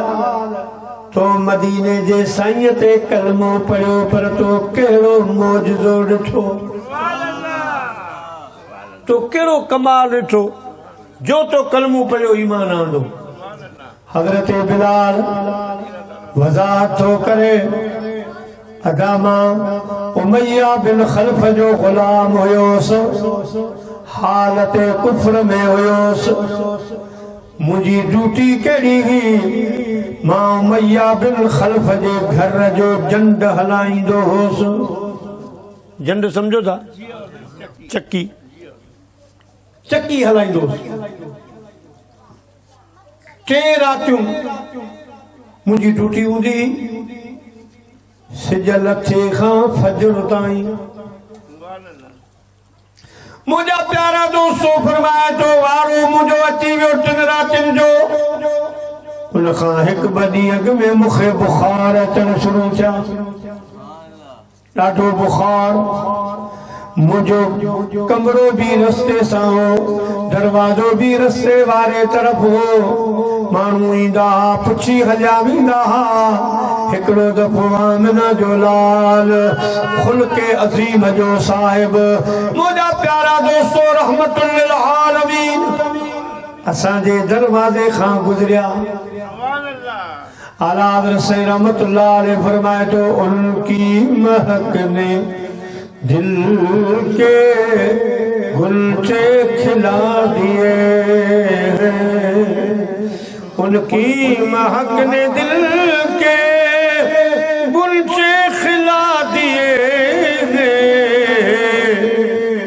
तो मदीने जे साईं ते कलमो पढ़ियो पर तो कहिड़ो मौजज़ो ॾिठो तो कहिड़ो कमाल ॾिठो जो तो कलमो पढ़ियो ईमान आंदो हज़रत बिलाल वज़ाहत थो करे अदामा उमैया बिन खल्फ जो गुलाम हुयोसि हालत कुफ्र में हुयोसि मुझी ड्यूटी कड़ी ही मां उमैया बिन खल्फ जे घर जो जंड हलाईंदो होस। जंड समझो था चक्की चक्की हलाईंदो होस। 3 रातियूं मुझी ड्यूटी हूंदी सिज लथे खां फजर ताईं। मुझा प्यारा दोस्तों फरमाए तो वारो मुझो अची वियो 3 रातियुनि जो। उन खां हिकु ॿ ॾींहं अॻु में मूंखे बुखार अचणु शुरू थिया, ॾाढो बुखार। मुझो कमरो भी रस्ते सां हो, दरवाजो भी रस्ते वारे तरफ हो। माण्हू ईंदा पुछी हलिया वेंदा हा। हिकिड़ो दफ़ो आमिना जो लाल खुल्के अज़ीम जो साहिब मुझा प्यारा दोस्तों रहमतुल लिल आलमीन असांजे दरवाजे खां गुज़रिया। आला हज़रत सैयद रहमतुल्लाह अलैह फरमाए तो उनकी महक ने दिल के गुलचे खिला दिए हैं। उनकी महक ने दिल के गुलचे खिला दिए हैं।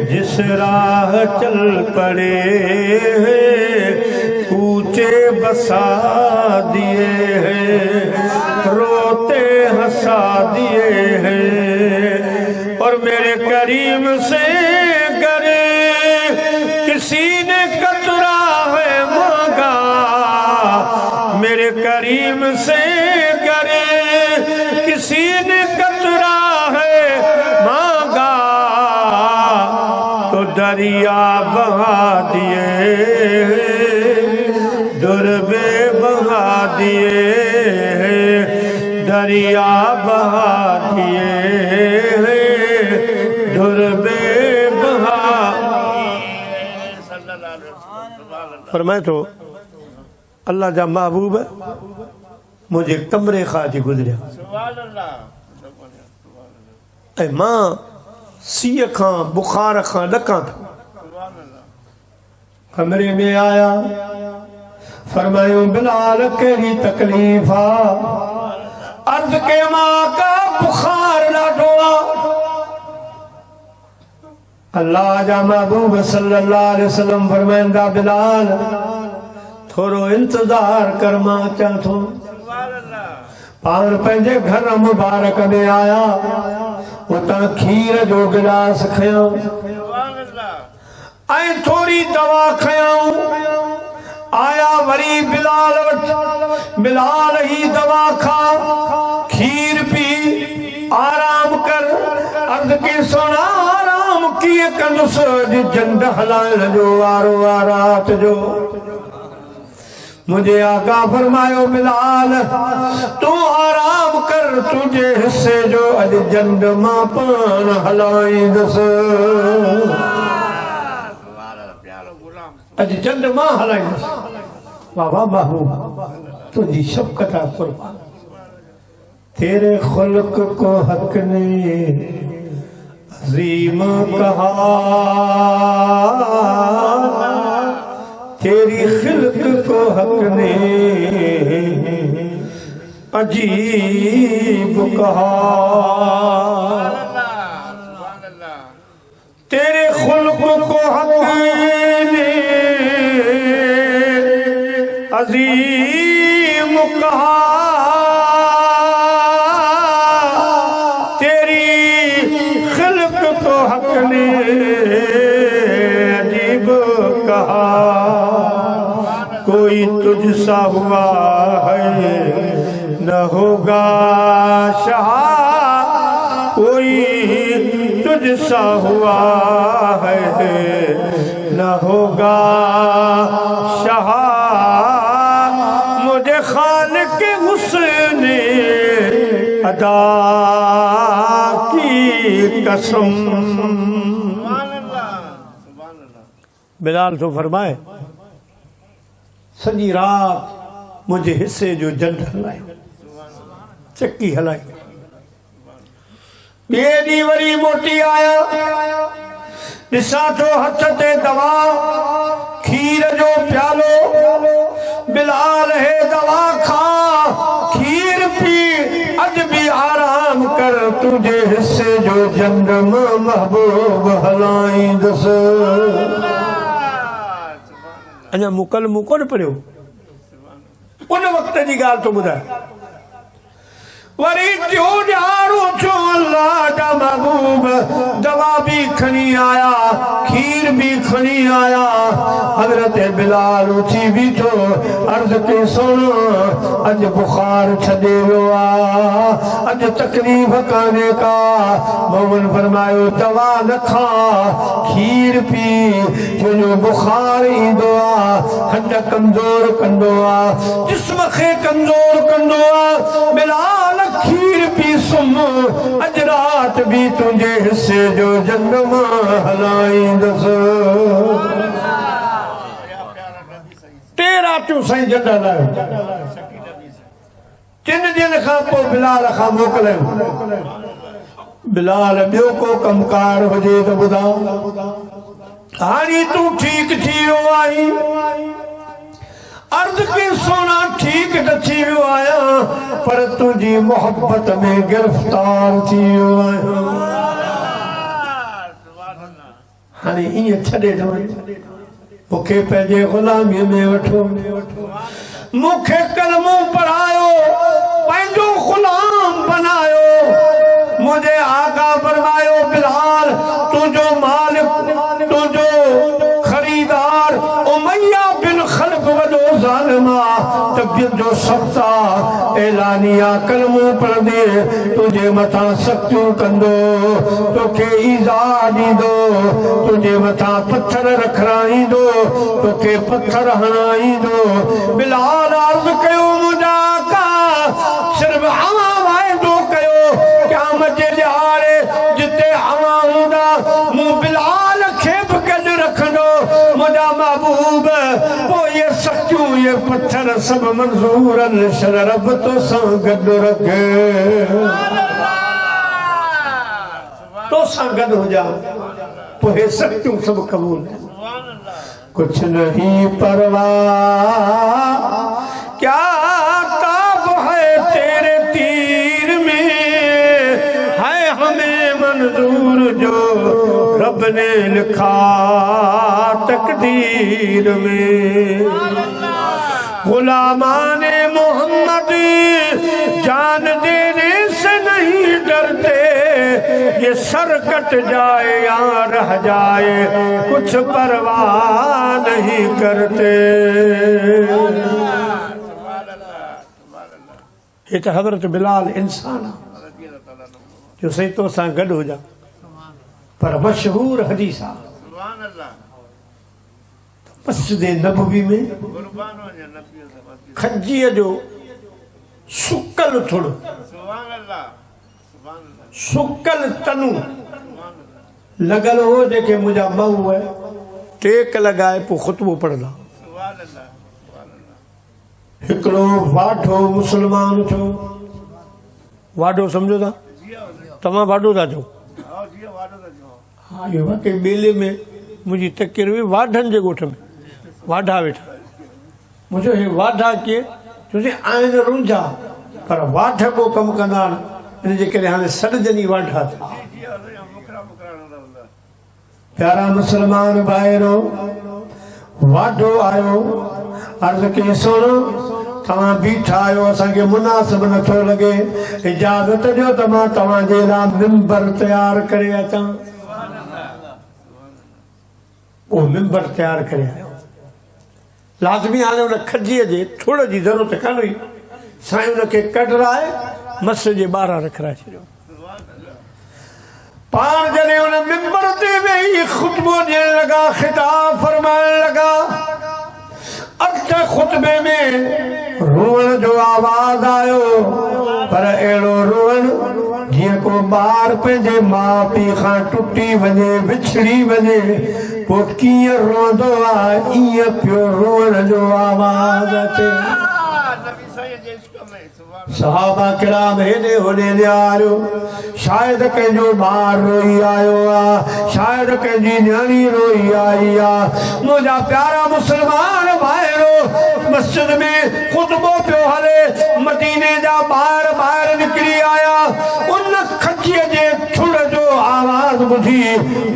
जिस राह चल पड़े कूचे बसा दिए हैं, रोते हंसा दिए हैं। और मेरे करीम से करे किसी ने कतरा है मांगा, मेरे करीम से करे किसी ने कतरा है मांगा, तो दरिया बहा दिए दुर्बे बहा दिए, दरिया बहा दिए दुर्बे बहा। फरमाए तो अल्लाह जा महबूब मुझे कमरे खाती गुजरिया। ऐ मां सीय खां बुखार खां ॾका था। कमरे में आया, फरमायो बिलाल कहिड़ी तकलीफ़ आ? अर्ज़ के मां का बुखार ॾाढो आ। अल्लाह जा महबूब सल्लल्लाहु अलैहि वसल्लम फरमाईंदा बिलाल थोरो इंतजार कर, मां अचां थो। पाण पंहिंजे घर मुबारक में आया, उतां खीर जो गिलास खयों ऐं थोरी दवा खयों। आया वरी बिलाल वटि, बिलाल ही दवा खा, खीर पी, आराम कर। अर्ज़ की सोना आराम कीअं कंदुसि? अॼु जंड हलाइण जो वारो आ रात जो। मुझे आका फरमायो बिलाल तू आराम कर, तुझे हिस्से जो अॼु जंड मां पाण हलाईंदुसि। अॼु जंड मां हलाईंदुसि। बाबा महबूब तुझी शफ़क़त कुर्बान, तेरे खुल्क को हक ने अजीम कहा, तेरी खिल्क को हक ने अजीब कहा। तेरे खुल्क को हक ने अजीम कहा, तेरी खिल्क को हक ने अजीब कहा। कोई तुझसा हुआ है न होगा शाह, कोई तुझसा हुआ है न होगा शाह। मुझे खालिक के हुस्न अदा की कसम। बिलाल तो फरमाए सॼी रात मुझे हिस्से जो जंड हलाई, चक्की हलाई। ॿिए ॾींहुं वरी मोटी आया, ॾिसां थो हथ ते दवा, खीर जो प्यालो, तुझे हिस्से जो जंग में महबूब हलाई दस अञा मुकल मुको न पढ़ियो उन वक्त जी गाल तो ॿुधाए वरी जो ॼाणो छो अल्लाह जा महबूब दवा भी खणी आया खीर भी खणी आया हजरत बिलाल उठी बीठो अर्ज के सुनो अज बुखार छॾे वियो आ अज तकलीफ़ काने का मोहन फरमायो दवा न खा खीर पी जो बुखार ईंदो आ हड कमज़ोर कंदो आ जिस्म खे कमज़ोर कंदो आ बिलाल खीर पी सुम अज रात भी तुझे हिस्से जो जंग में हलाई दस टे रातूं साईं जंड हलायो 3 ॾींहंनि खां पोइ बिलाल खां मोकिलियो बिलाल ॿियो को कमकार हुजे त ॿुधा हाणे तूं ठीक थी वियो आहीं अर्ज के सोना ठीक त थी वियो आहियां पर तुझी मोहब्बत में गिरफ्तार थी वियो आहियां हाणे ईअं छॾे न वञ मूंखे पंहिंजे ग़ुलामीअ में वठो मूंखे कलमो पढ़ायो पंहिंजो ग़ुलाम बनायो मुझे आका फरमायो बिलाल तुझो मालिक तुझो खरीदार उमैया बिन खल्फ वॾो ज़ालिमा तबियत जो सख्ता ऐलानिया कलमो पढ़ंदे तुझे मथां सख्तियूं कंदो तोखे ईज़ा ॾींदो तुझे मथां पत्थर रखराईंदो तोखे पत्थर हणाईंदो बिलाल अर्ज़ कयो मुंहिंजा आका सिर्फ़ अवां वाइदो कयो क़यामत जे ॾियारे जिते अवां हूंदा मूं बिलाल खे बि गॾु रखंदो मुंहिंजा महबूब पोइ ये सख्तियूं ये पत्थर सब मंज़ूर रब तोसां गॾु रखे तोसां गॾु हुजां पोइ हे सख्तियूं सभु क़बूल कुछ नहीं परवाह क्या ताब है तेरे तीर में है हमें मंजूर जो रब ने लिखा तकदीर में गुलामाने मोहम्मद जान देने से नहीं डरते ये सर कट जाए या रह जाए कुछ परवाह नहीं करते ये तो हजरत बिलाल इंसान जो सही तो सां गॾु हो जा पर मशहूर हदीस आ मस्जिद नबवी में खजीअ जो सुकल थोड़ो सुकल तनू लगल हो जेके मुंहिंजा मऊ है टेक लगाए पोइ ख़ुतबो पढ़ंदा हिकिड़ो वाढो मुसलमान थियो वाढो सम्झो था तव्हां वाढो था चओ हा इहो वाकई ॿेले में मुंहिंजी तकिर हुई वाढनि जे ॻोठ में वाढा वेठा मुंहिंजो हे वाढा कीअं छोजे आहिनि रुंझा पर वाढ को कमु कंदा आहिनि इन जे करे हाणे सॾजनी वाढा थिया प्यारा मुसलमान भाइरो वाढो आयो अर्ज़ कई सुण तव्हां बीठा आहियो असांखे मुनासिब नथो लॻे इजाज़त ॾियो त मां तव्हांजे लाइ मिंबर तयारु करे अचां उहो मिंबर तयारु करे आयो लाज़मी हाणे उन खजीअ जे थोड़ जी ज़रूरत कान हुई साईं उनखे कढराए मस जे ॿाहिरां रखराए छॾियो पाण जॾहिं उन मिंबर ते वेही ख़ुतबो ॾियण लॻा ख़िताब फरमाइण लॻा अॻिते ख़ुतबे में रोअण जो आवाज़ आयो पर अहिड़ो रोअण जीअं को ॿार पंहिंजे माउ पीउ खां टुटी वञे विछड़ी वञे पोइ कीअं रोअंदो आहे ईअं पियो रोअण जो आवाज़ अचे सहाबा किराम हेॾे होॾे निहारियो शायदि कंहिंजो ॿार रोई आयो आहे शायदि कंहिंजी न्याणी रोई आई आहे मुंहिंजा प्यारा मुस्लमान भाइरो मस्जिद में ख़ुतबो पियो हले मदीने जा ॿार ॿाहिरि निकिरी आया उन खजीअ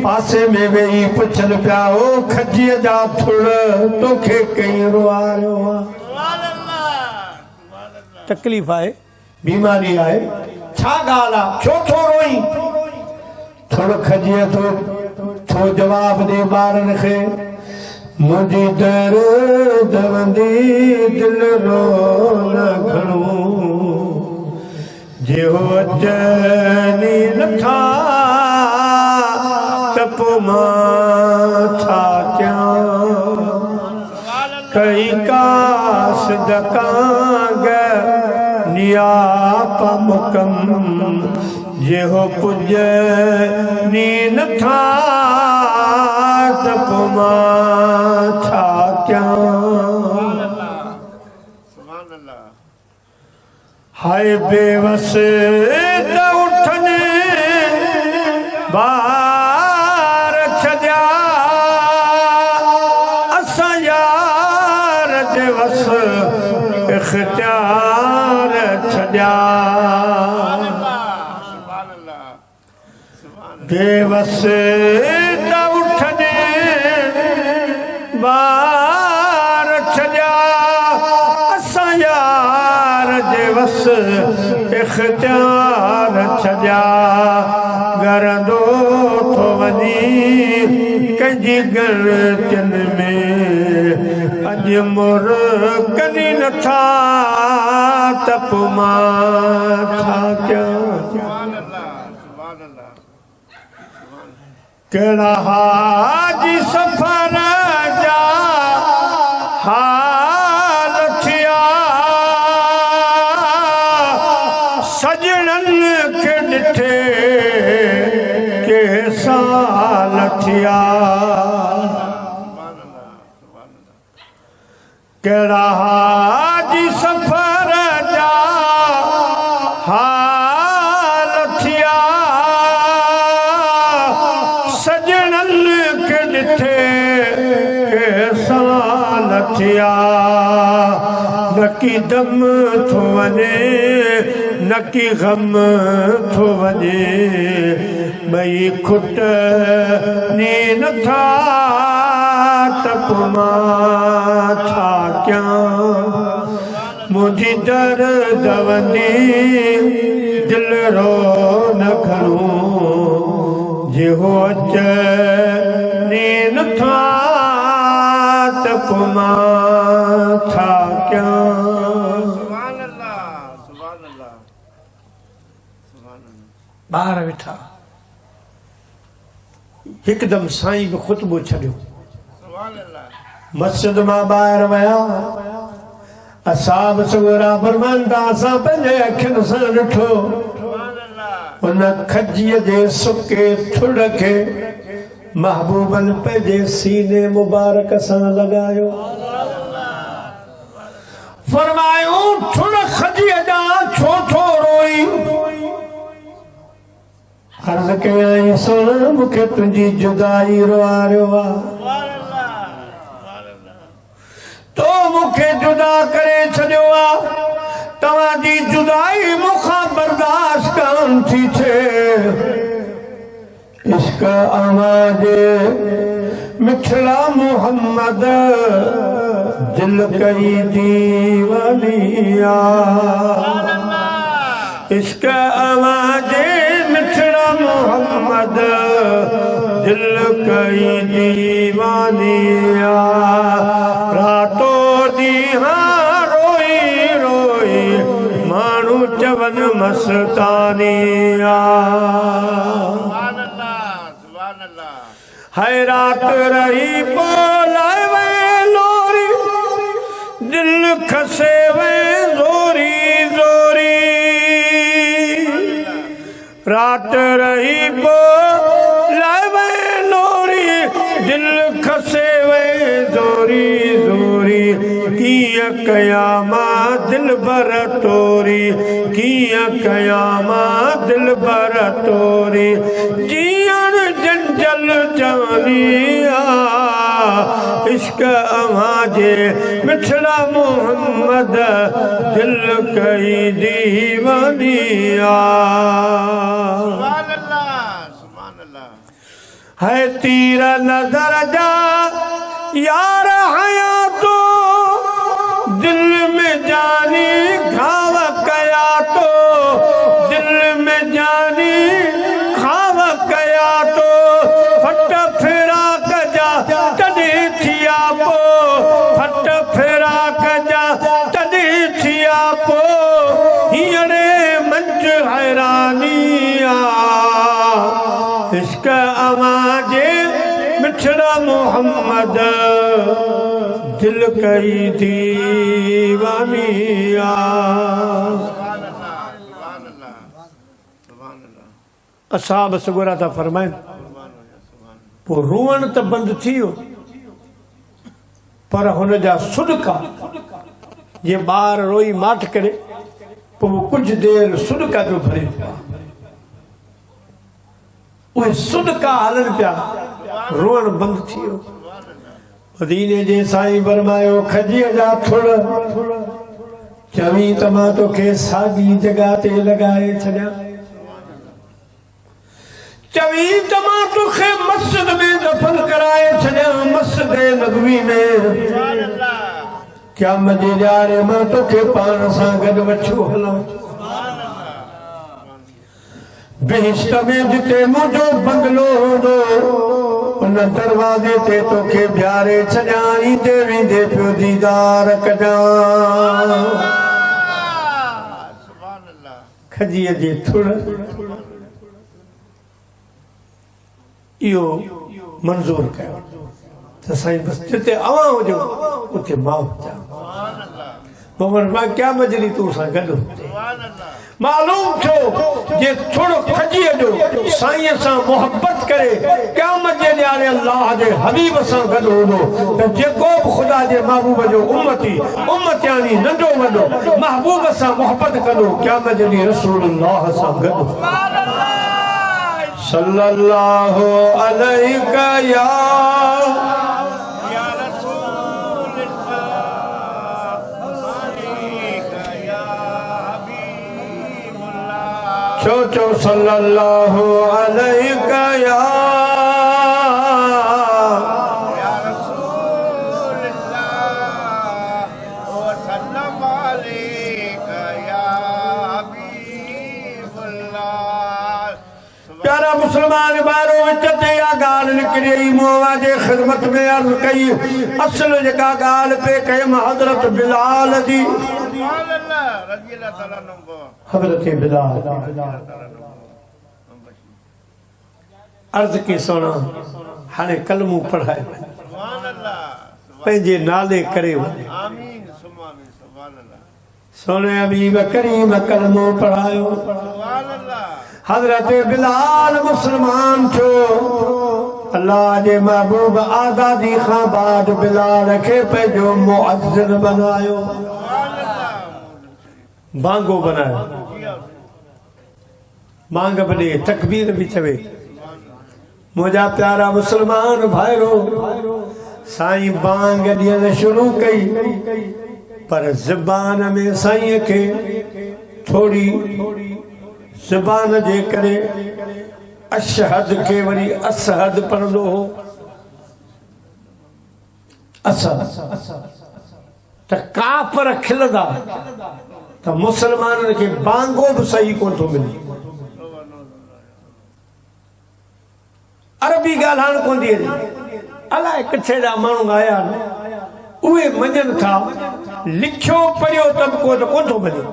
पासे में वेही पुछन पिया ओ खजीअ जा थुड़ तोखे कई रुआरियो तकलीफ़ आहे बीमारी आहे छा ॻाल्हि आहे छो थो रोई थोरो खजीअ थो जवाब दे ॿारनि खे मुंहिंजी दर्द वंदी दिल रो न घणो जे हो अचनी नथा त पोइ मां छा कयां कई कास दकांग नियाप मुकम जे हो पुॼनी नथा त पोइ मां छा कयां हाय बेवस त उठनि बार छॾिया असां यार जे वस इख्तियार छॾिया बेवस त उठनि बार छॾिया असां यार जे वस इख्तियार छॾिया घरंदो थो वञी कंहिंजी गणतियुनि में अॼु मुर कनी नथा त पोइ मां छा कयां कहिड़ा हाजी सफ़र जा हाल थिया सजणनि खे ॾिठे के साल थिया कहिड़ा हाजी सफ़र जा हाल थिया सजणनि खे ॾिठे के साल थिया नकी दम थो वञे नकी गम थो वञे ॿई खुट नी नथा त पोइ मां छा कयां मुंहिंजी दर्द वंदी दिल रो न खणो जे हो अचनी नथा त पोइ मां छा कयां ॿार वेठा हिकदमि साईं बि ख़ुतबो छॾियो मस्जिद मां ॿाहिरि विया असाब सगोरा फरमान था असां पंहिंजे अखियुनि सां ॾिठो उन खजीअ जे सुके थुड़ खे महबूबनि पंहिंजे सीने मुबारक सां लॻायो फरमायो थुड़ खजीअ जा छो थो रोई अर्ज़ कयां सोना मूंखे तुंहिंजी जुदाई रुआरियो आहे तो मूंखे जुदा करे छॾियो आहे तव्हांजी जुदाई मूंखां बर्दाश्त कान थी थिए इश्क आवाज़ मिठड़ा मोहम्मद दिल कई दीवानिया इश्क आवाज़ मिठड़ा मोहम्मद दिल कई दीवानिया रातो दीहा रोई रोई मानू चवन मस्तानिया है रात रही बोलावे लोरी दिल खसे वे जोरी जोरी रात रही बोलावे लोरी दिल खसे वे जोरी जोरी किया कयामा दिल बर तोरी किया कयामा दिल बर तोरी जियन जंजल जानिया इश्क आवाज़े मिठड़ा मोहम्मद दिल कई दीवानिया है तीर नजर जा यार हया तो दिल में जानी घाव कया तो दिल में जानी घाव कया तो फट फेरा कजा तॾहिं थिया पो फट फेरा कजा तॾहिं थिया पो हींअरे मंझ हैरानी आ इश्क आवाज़े मिठड़ा मोहम्मद दिल कई दीवानी आ असाब सगोरा था फरमाए पो रोअण त बंद थी वियो पर हुन जा सुडका जे ॿार रोई माठ करे पो कुछ देर सुडका जो भरे उहे सुडका हलन पिया रोअण बंद थी वियो मदीने जे साईं फरमायो खजीअ जा थुड़ चवी त मां तोखे साॻी जॻह ते लॻाए छॾियां चवी त मां तोखे मस्जिद में दफन कराए छॾियां मस्जिद नबवी में क़यामत जे ॾियारे मां तोखे पाण सां गॾु वठी हलां बेहिश्त में जिते मुंहिंजो बंगलो हूंदो उन दरवाज़े ते तोखे बीहारे छॾियां ईंदे वेंदे पियो दीदार कजां खजीअ जे थुड़ इहो मंज़ूर कयो त साईं बसि जिते अवां हुजो उते मां हुजां मगर मां क़यामत जे ॾींहुं तूं सां गॾु मालूम थियो जे थोड़ो खजीअ जो साईं सां मोहब्बत करे क़यामत जे ॾियारे अल्लाह जे हबीब सां गॾु हूंदो त जेको बि ख़ुदा जे महबूब जो उम्मती उम्मतियानी नंढो वॾो महबूब सां मोहब्बत कंदो क़यामत जे ॾींहुं रसूलुल्लाह सां गॾु सल्लल्लाहु अलैका या चो चो सल्लल्लाहु अलैका या रसूलल्लाह ओ सल्लम अलैका या हबीबुल्लाह प्यारा मुसलमान बारो विचते या गाल निकरी मोवा जे खिदमत में अर्ज कई असल जका गाल पे कई हजरत बिलाल दी हजरत बिलाल अर्ज की सोना हाणे कलमू पढ़ाए पंहिंजे नाले करे सोने हबीब करीम कलमो पढ़ायो हजरत बिलाल मुसलमान छो अल्लाह जे महबूब आज़ादी खां बाद बिलाल खे पंहिंजो मुअज्जिन बनायो बांगो बनायो मांग बने तकबीर भी चवे मुझा प्यारा मुसलमान भाईरो साईं बांग ॾियण शुरू कई पर ज़बान में साईं के थोड़ी ज़बान जे करे अशहद के वरी असहद पढ़ंदो हो असद त काफ़र खिलंदा त मुसलमानन के बांगो भी सही कोन थो मिले अरबी ॻाल्हाइण कोन थी अचे अलाए किथे जा माण्हू आया उहे मञनि था लिखियो पढ़ियो तबिको त कोन थो मिले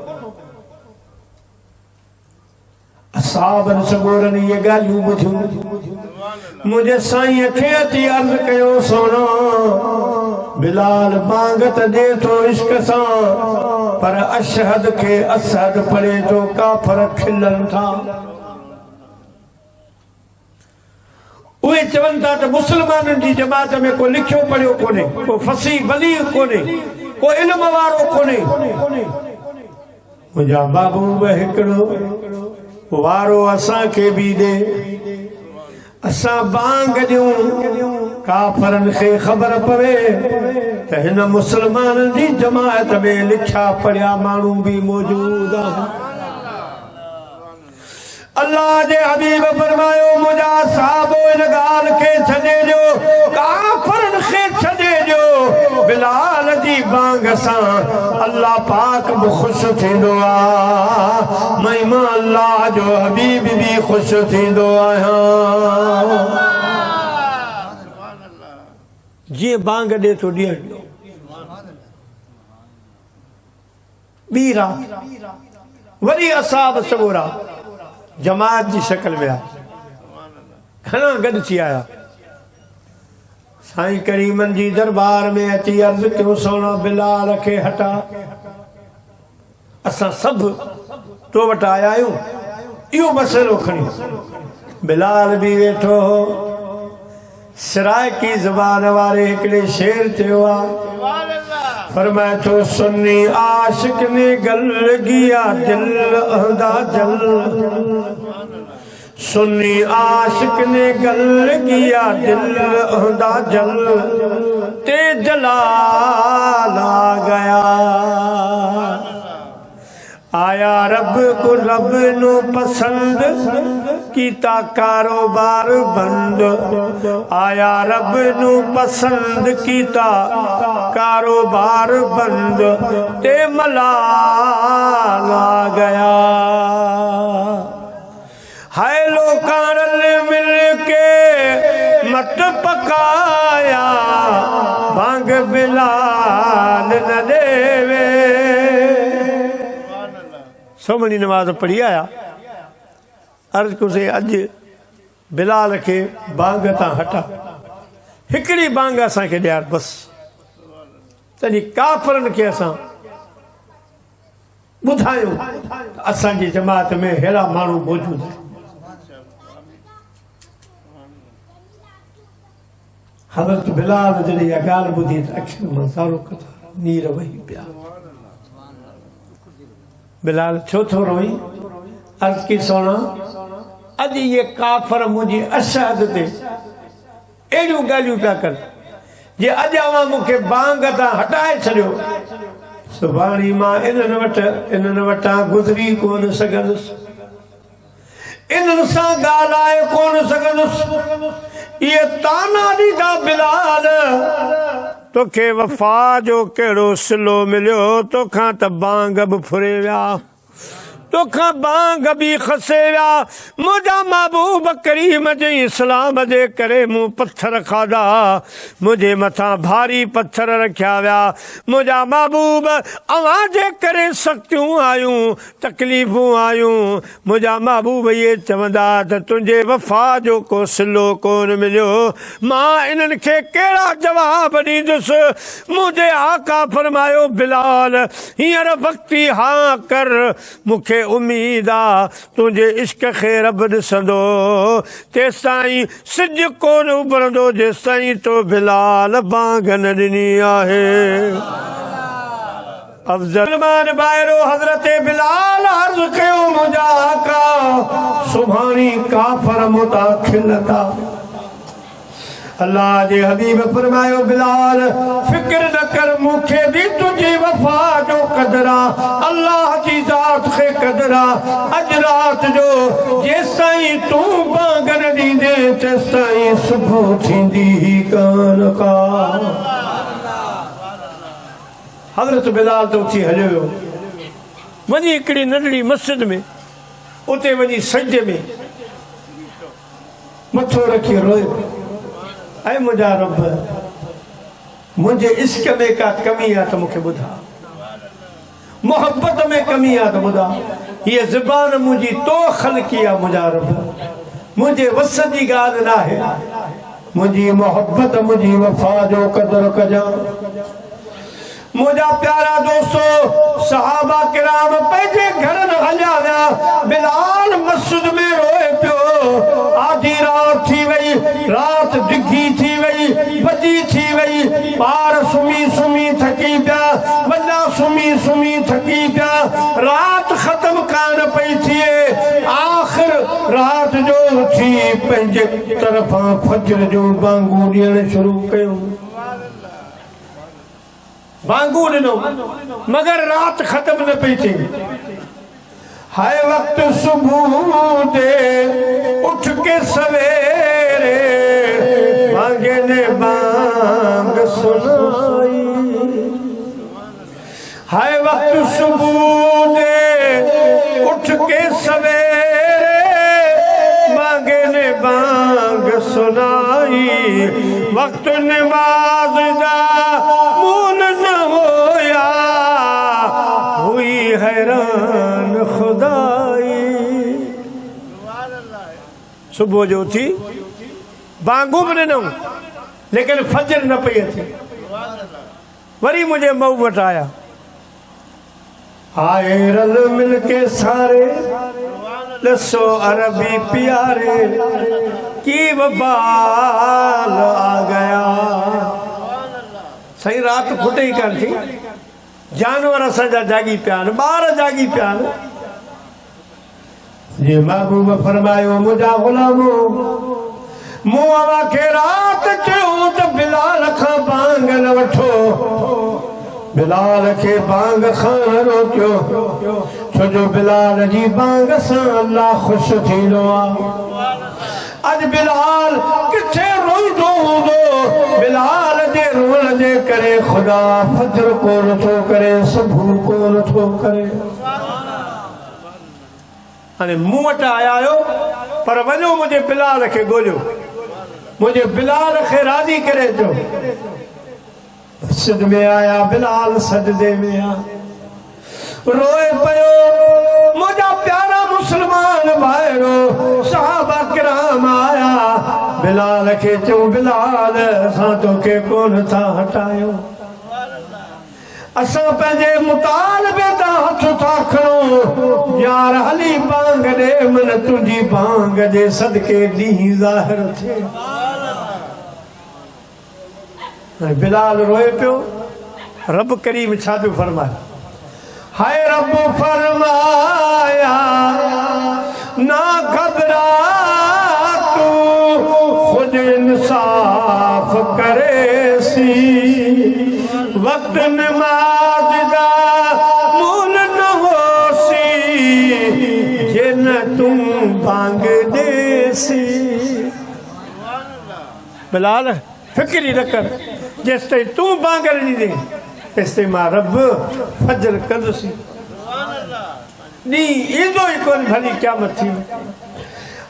असाबनि सगोरनि इहे ॻाल्हियूं ॿुधियूं मुंहिंजे साईं खे अची अर्ज़ कयो सोना बिलाल बांग त ॾे थो इश्क सां पर अशहद के असहद पढ़े तो काफ़र खिलन था उहे चवनि था त मुसलमाननि जी जमात में को लिखियो पढ़ियो कोन्हे को फसी बलीग कोन्हे को इल्म वारो कोन्हे मुंहिंजा महबूब हिकिड़ो वारो असांखे बि ॾे असां बांग ॾियूं काफ़रनि खे ख़बर पवे त हिन मुसलमाननि जी जमात में लिखिया पढ़िया माण्हू बि मौजूद आहिनि अल्लाह जे हबीब फरमायो मुझा साहब इन गाल के छॾे जो काफरन खे छॾे जो बिलाल जी बांग सां अल्लाह पाक भी खुश थींदो आ मैं अल्लाह जो हबीब भी खुश थींदो आहियां जी बांग दे तो ॾियण ॾियो ॿी रात वरी असाब सबोरा जमात जी शक्ल में आया घणा गॾु थी आया साईं करीमन जी दरबार में अची अर्ज़ कयो सोना बिलाल खे हटा असां सभु तो वटि आया आहियूं इहो मसइलो खणी बिलाल भी वेठो हो सराइकी ज़बान वारे हिकिड़े शेर चयो आहे फरमाए तो सुन्नी आशिक ने गल गिया दिल अहदा जल सुन्नी आशिक ने गल गिया दिल अहदा जल ते जलाल आ गया आया रब को रब नो पसंद कीता कारोबार बंद आया रब नो पसंद कीता कारोबार बंद ते मलाल आ गया हाय लोकां रल मिल के मत पकाया भांग बिलाल न देवे सोमनी नमाज पढ़ी आया अर्ज को से अज बिलाल के बांग ता हटा हिकड़ी बांग असा के ॾियार बस तनी काफरन के असा बुधायो असा जी जमात में हेड़ा मानू मौजूद है हज़रत बिलाल जॾहिं इहा ॻाल्हि ॿुधी त अखियुनि मां सारो कथा नीर वही पिया बिलाल छो थो रोई अर्ज की सोना अज ये काफर मुझी अशहद ते एड़ियूं ॻाल्हियूं पिया कर जे अज अवां मूंखे बांग तां हटाए छॾियो सुभाणे मां इन्हनि वटां गुज़री कोन सघंदुसि इन्हनि सां ॻाल्हाए कोन सघंदुसि ये ताना ॾींदा बिलाल तोखे वफ़ा जो कहिड़ो सिलो मिलियो तोखां त बांग बि फुरे विया तोखां बांग भी खसे विया मुंहिंजा महबूब करीम जे इस्लाम जे करे मूं पत्थर खाधा मुंहिंजे मथां भारी पत्थर रखिया विया मुंहिंजा महबूब अवां जे करे सख़्तियूं आयूं तकलीफ़ूं आयूं मुंहिंजा महबूब इहे चवंदा त तुंहिंजे वफ़ा जो को सिलो कोन मिलियो मां इन्हनि खे कहिड़ा जवाब ॾींदुसि मुंहिंजे आका फरमायो बिलाल हींअर वक़्ती हा कर मूंखे उम्मीद आ तुझे इश्क खे रब ॾिसंदो तेसि ताईं सिज कोन उभरंदो जेसि ताईं तो बिलाल बांग न ॾिनी आहे अफ़ज़ल मान बाहिरो हज़रत बिलाल अर्ज़ कयो मुंहिंजा आका सुभाणे काफ़र मुता खिलंदा अल्लाह जे हबीब फरमायो बिलाल फिक्र न कर मूंखे भी तुझी वफा जो कदरा अल्लाह जी ज़ात खे कदरा अज रात जो जेसाई तू बांग न ॾींदे तेसाई सुबुह थींदी ही कान का हज़रत बिलाल तो उथी हलियो वियो वञी हिकिड़ी नंढड़ी मस्जिद में उते वञी सजदे में मथो रखी रोए ऐ मुंहिंजा रब मुंहिंजे इश्क में का कमी आहे त मूंखे ॿुधा मोहब्बत में कमी आहे त ॿुधा हीअ ज़बान मुंहिंजी तो ख़लक़ी आहे मुंहिंजा रब मुंहिंजे वस जी ॻाल्हि न आहे मुंहिंजी मोहब्बत मुंहिंजी वफ़ा जो क़दुरु कजां मुझा प्यारा दोस्तों सहाबा किराम पंहिंजे घरनि हलिया विया बिलाल मस्जिद में रोए पियो आधी रात थी वई रात डिघी थी वई वॾी थी वई ॿार सुम्ही सुम्ही थकी पिया वॾा सुम्ही सुम्ही थकी पिया रात ख़त्म कान पई थिए आख़िर रात जो उथी पंहिंजे तरफ़ां फजर जो बांगू ॾियण शुरू कयूं बांगू ॾिनो मगर रात ख़त्म न पई थिए आख़िर रात जो उथी पंहिंजे तरफ़ां फजर जो बांगू ॾियण शुरू कयूं बांगू ॾिनो मगर रात ख़त्म न पई थिए आख़िर रात जो उथी पंहिंजे तरफ़ां फजर जो बांगू ॾियण शुरू कयूं बांगू ॾिनो मगर रात ख़त्म न पई थिए हाय वक्त सुबह दे उठ के सवेरे मांगे ने बांग सुनाई। हाय वक्त सुबह दे उठ के सवेरे मांगे ने बांग सुनाई। वक्त नमाज दा मून न होया हुई हैरान खुदाई। सुबह जो थी बांगू बने न लेकिन फजर न पई थी। वरी मुझे मऊ बटाया आए रल मिल के सारे दसो अरबी प्यारे की वबाल आ गया। सही रात फुटे ही कर थी जानवर असांजा जागी पिया ॿार जागी पिया। जी महबूब फरमायो मुझा गुलामो मूं अवा खे रात चयो त बिलाल खां बांग न वठो। बिलाल के बांग खान रोकियो छो जो बिलाल जी बांग सां अल्लाह खुश थींदो आहे। अज बिलाल किथे रोईंदो हूंदो बिलाल जे रोअण जे करे खुदा फजर को नथो करे सुबह को नथो करे। हाणे मूं वटि आया आहियो पर वञो मुंहिंजे बिलाल खे ॻोल्हियो मुझे बिलाल खे राज़ी करे अचो। मस्जिद में आया बिलाल सजदे में आ रोए पयो मुझा प्यारा मुसलमान भाइरो सहाबा किराम आया। बिलाल के चो बिलाल असां तोखे कोन था हटायो असां पंहिंजे मुतालबे ता हथ था खणो। यार हली बांग दे मन तुंहिंजी बांग जे सदके ॾींहुं ज़ाहिर थिए। बिलाल रोए पियो रब करीम छा पियो फरमाए। हाय रब फरमाया ना घबरा तू खुद इंसाफ करे सी। वक्त नमाज दा मूल न होसी जिन तुम बांग देसी। बिलाल फिक्र ही न कर जिस ताईं तू बांग नहीं दे तेस ताईं मां रब फजर कंदुसि। नी ईंदो ही कोन भली क़यामत थी।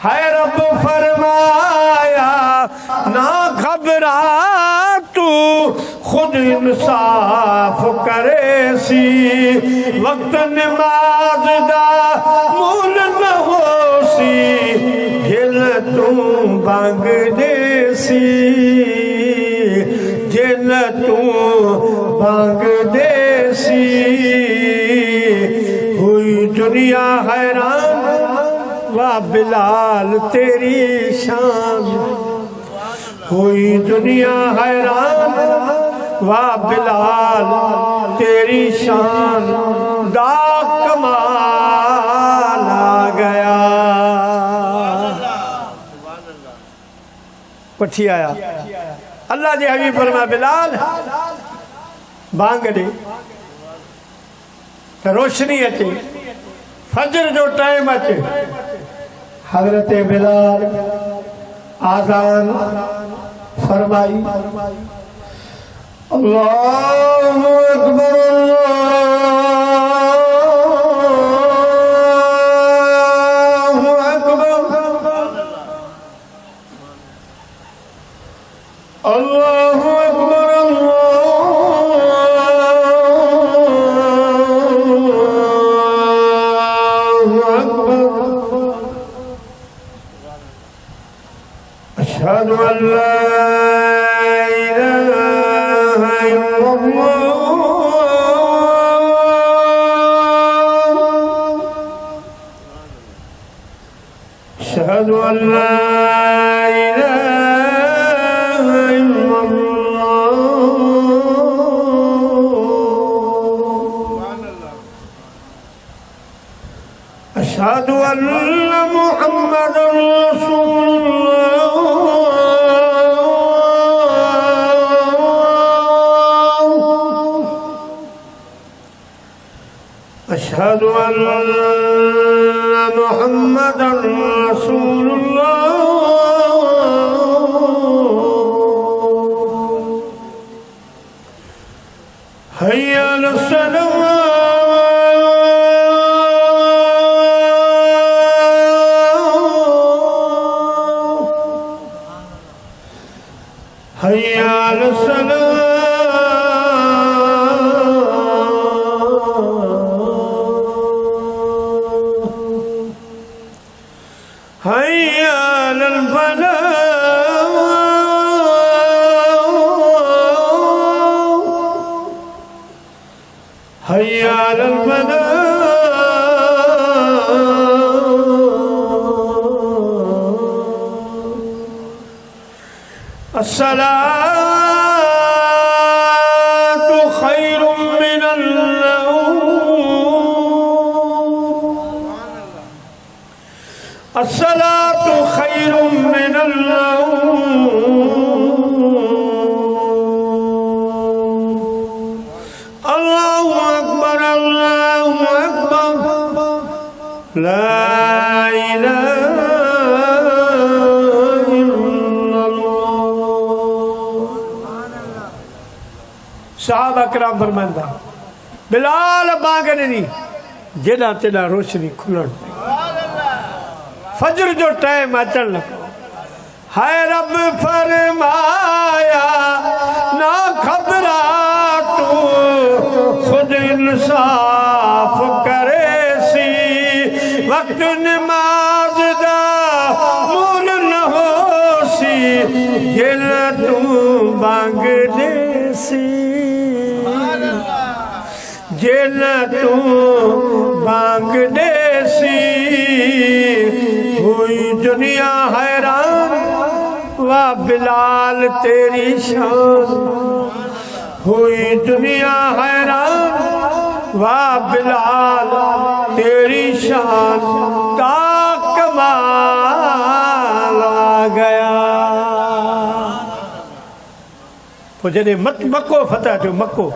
हाय रब फरमाया ना घबरा तू खुद इंसाफ करे सी। वक्त नमाज दा मूल न होसी जिन तू बांग देसी जिन तू बांग देसी। हुई दुनिया हैरान वाह बिलाल तेरी शान। हुई दुनिया हैरान वाह बिलाल तेरी शान। दा कमाल आ गया। पठी आया अल्लाह जे हबीब फरमा बिलाल बांग दे रोशनी अचे फजर जो टाइम अचे। हजरत बिलाल आज़ान फरमाई अल्लाहु अकबर अल्लाहु अकबर अल्लाहु अकबर अल्लाहु अकबर। अशहदु अल्ला इलाहा इल्लल्लाह अशहदु अल्ला अशहदु अन्न मुहम्मदुर रसूलुल्लाह। अशहदु अन्ना मुहम्मदन रसूलुल्लाह हय्या अलस्सलाह हय्या अलस्सलाह हय्या अलल फलाह हय्या अलल फलाह अस्सलातु खैरुम मिनल नौम अस्सलातु खैरुम मिनल नौम अल्लाहु अकबर ला इलाहा साहबा कराम फरमांदा बिलाल बांगने नी जेड़ा तेरा रोशनी खुलन फजर जो टाइम अचन लगा हाय रब फरमाया ना खबरा तू खुद इंसाफ करे सी वक्त नमाज दा मूल न हो सी जेड़ा तू बांग दे सी जेना तू बांग देसी हुई दुनिया हैरान वाह बिलाल तेरी शान हुई दुनिया हैरान वाह बिलाल तेरी शान का कमाल आ गया तो जने मत मक्को फतेह जो मक्को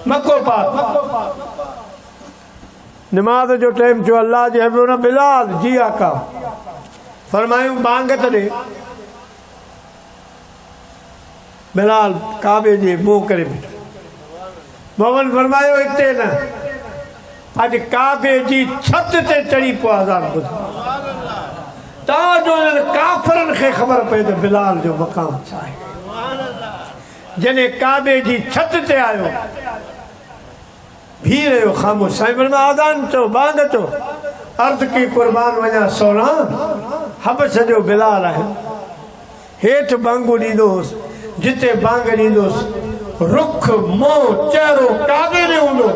मक्को पाक नमाज जो टाइम जो अल्लाह जे है ना बिलाल जी आका फरमायूं बांग तॾे बिलाल काबे जे मुंह करे बीठो मोहम्मद फरमायो हिते न अॼु काबे जी छत ते चढ़ी पियो आज़ान ॿुधो तव्हांजो काफ़रनि खे ख़बर पए त बिलाल जो मक़ाम छा आहे जने काबे जी छत ते आयो भी रहो खामोश साईं पर आज़ान चो बांग चो अर्ज की कुर्बान वञा सोना हबश जो बिलाल है हेठ बांगू ॾींदोसि जिते बांग ॾींदोसि रुख मोह चेहरो काबे ने हूंदो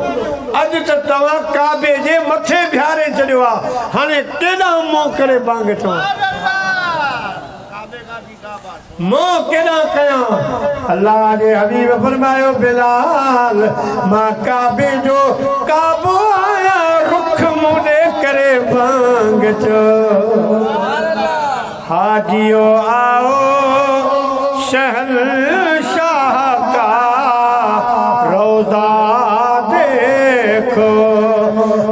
अॼु त तव्हां काबे जे मथे बिहारे छॾियो आहे हाणे केॾा मोह करे बांग चओ मोह केॾा कयां अल्लाह जे हबीब फरमायो बिलाल मां काबे जो काबो आया रुख मुने करे बांग चो हाजियो आओ शहंशाह का रोज़ा देखो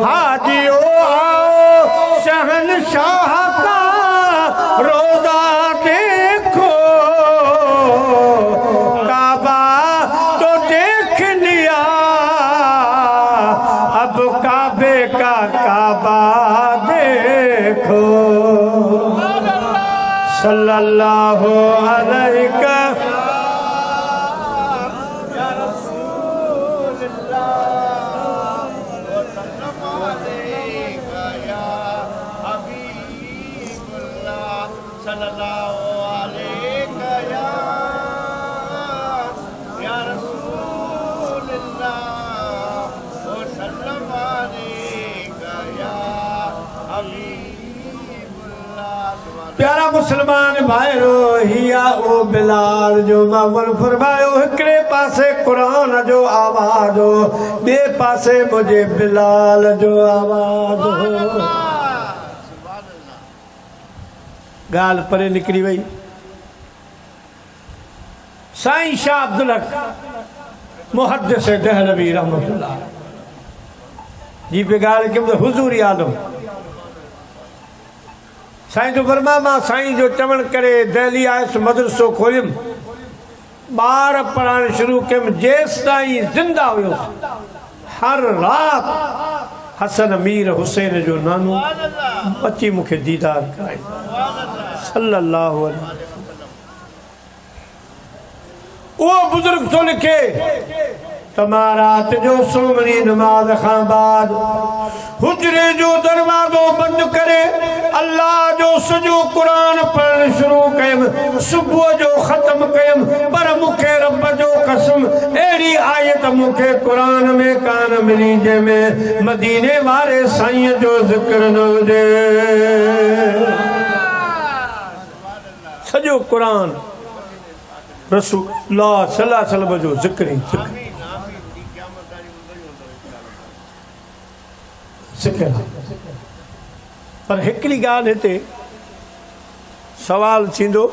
हाजियो आओ शहंशाह का रोज़ा सल्लल्लाहु अलैहि या रसूलल्लाह या हबीबल्लाह सल्लल्लाहु अलैहि या रसूलल्लाह सल्लल्लाहु अलैहि या हबीबल्लाह प्यारा मुसलमान भाईरो हिया ओ बिलाल जो मावल फरमायो हिकड़े पासे कुरान जो आवाज हो बे पासे मुझे बिलाल जो आवाज हो गाल परे निकली वही साईं शाह अब्दुल हक मुहद्दिस दहलवी रहमतुल्लाह जी पे गाल के हुजूर आलम साईं जो फरमा मां साईं जो चवण करे दिल्ली आयुसि मदरसो खोलियमि ॿार पढ़ाइण शुरू कयमि जेसि ताईं ज़िंदा हुयुसि हर रात हसन मीर हुसैन जो नानो अची मूंखे दीदार कराई सल्लल्लाहु अलैहि वसल्लम। वो बुजुर्ग तो लिखे तमारात जो सोमनी नमाज खां बाद हुजरे जो दरवाजो बंद करे अल्लाह जो सजो कुरान पढ़ण शुरू कयम सुबह जो खत्म कयम पर मुखे रब जो कसम एड़ी आयत मुखे कुरान में कान मिली जंहिंमें मदीने वारे साईं जो जिक्र न हुजे। सजो कुरान रसूलुल्लाह सल्लल्लाहु अलैहि वसल्लम जो जिक्र जिक्र पर हिकिड़ी ॻाल्हि हिते सवाल थींदो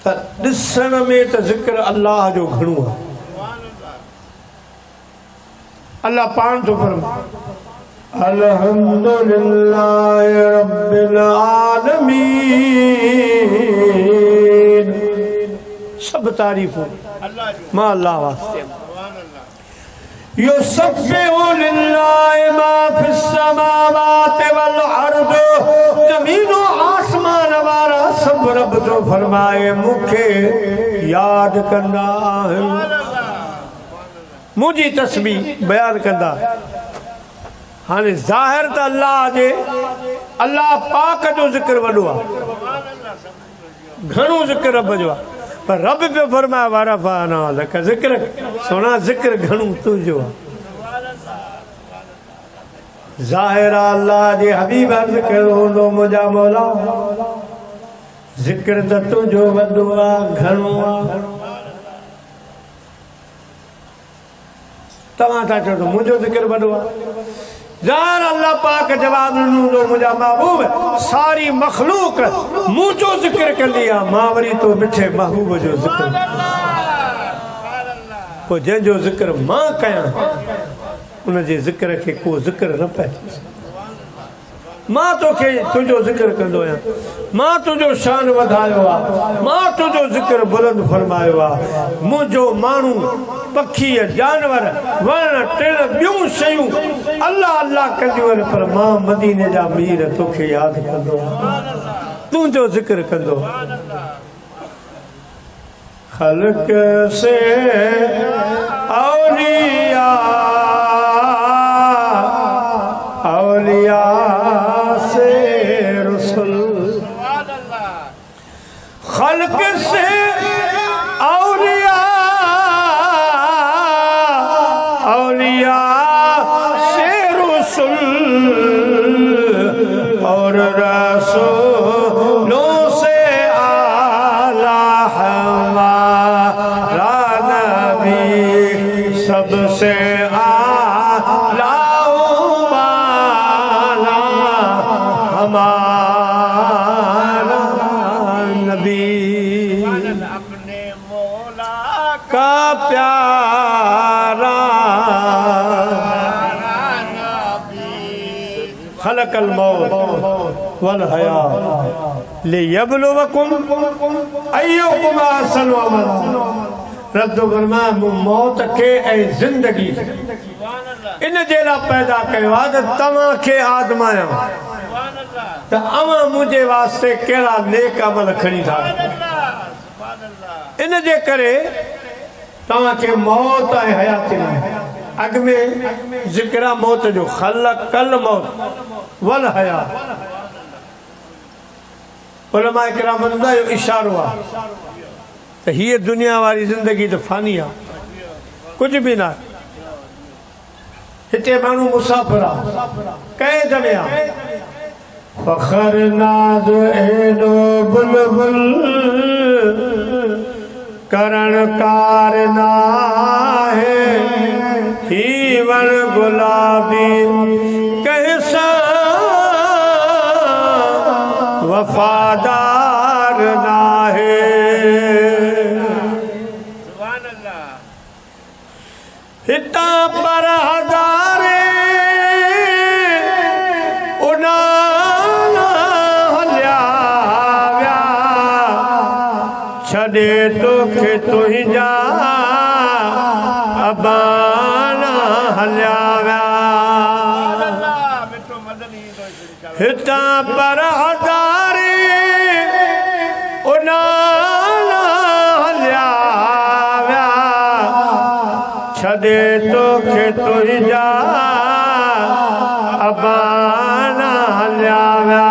त ॾिसण में त ज़िक्र अल्लाह जो घणो आहे। अल्लाह पाण थो फरमाए अल्हम्दुलिल्लाहि रब्बिल आलमीन सब तारीफ़ूं मां अल्लाह वास्ते युसब्बिहु लिल्लाहि मा फिस समावाति वल अर्द ज़मीन आसमान वारा सब रब जो फरमाए मूंखे याद कंदा आहिनि मुंहिंजी तस्बीह बयान कंदा। हाणे ज़ाहिर त अल्लाह जे अल्लाह पाक जो ज़िक्र वॾो आहे घणो ज़िक्र रब जो आहे पर रब पे फरमाए वारफ़ाना लक ज़िक्र सोना ज़िक्र घणो तुंहिंजो आहे। ज़ाहिर अल्लाह जे हबीब ज़िक्र हूंदो मुंहिंजा मौला ज़िक्र त तुंहिंजो वॾो आहे घणो आहे। तव्हां था चओ त मुंहिंजो ज़िक्र वॾो आहे। ज़ाहिर अल्लाह पाक जवाब ॾिनो मुंहिंजा महबूब सारी मखलूक मुंहिंजो ज़िक्र कंदी आहे मां वरी तो मिठे महबूब जो ज़िक्र पोइ जंहिंजो ज़िक्र मां कयां उन जे ज़िक्र खे को ज़िक्र न पए। मां तोखे तुंहिंजो ज़िक्र कंदो आहियां मां तुंहिंजो शान वधायो आहे मां तुंहिंजो ज़िक्र बुलंद फरमायो आहे। मुंहिंजो माण्हू पखी जानवर वण टिण ॿियूं शयूं अल्लाह अल्लाह कंदियूं आहिनि पर मां मदीने जा मीर तोखे यादि कंदो तुंहिंजो ज़िक्र कंदो। ख़ल्क़ से औलिया औलिया से रसूल खल्क से औलिया औलिया से रसूल और रसूलों से आला हमारा नबी सबसे आला का प्यारा खलकल मौत वल हया लियब्लुवकुम अय्युकुम अहसनु अमला। रब फरमा मौत के ऐं जिंदगी इन जे लाइ पैदा कयो आहे त तव्हांखे आज़मायां त अवां मुंहिंजे वास्ते कहिड़ा नेक अमल खणी था इन जे करे तव्हांखे मौत ऐं हयाती अॻ में ज़िक्र मौत जो खलकल मौत वल हया उलमा किराम जो इशारो आहे त हीअ दुनिया वारी ज़िंदगी त फानी आहे कुझु बि न हिते माण्हू मुसाफ़िर आहे कैद में आहे फखर नाज़ एॾो बुलबुल करण कार नाहे ही वण गुलाबी कैसा वफादार नाहे। हितां पर हज़ारे छॾे तोखे तुंहिंजा अबाना हलिया विया हितां पर हज़ारी उनाला हलिया विया छॾे तोखे तुंहिंजा अबाना हलिया विया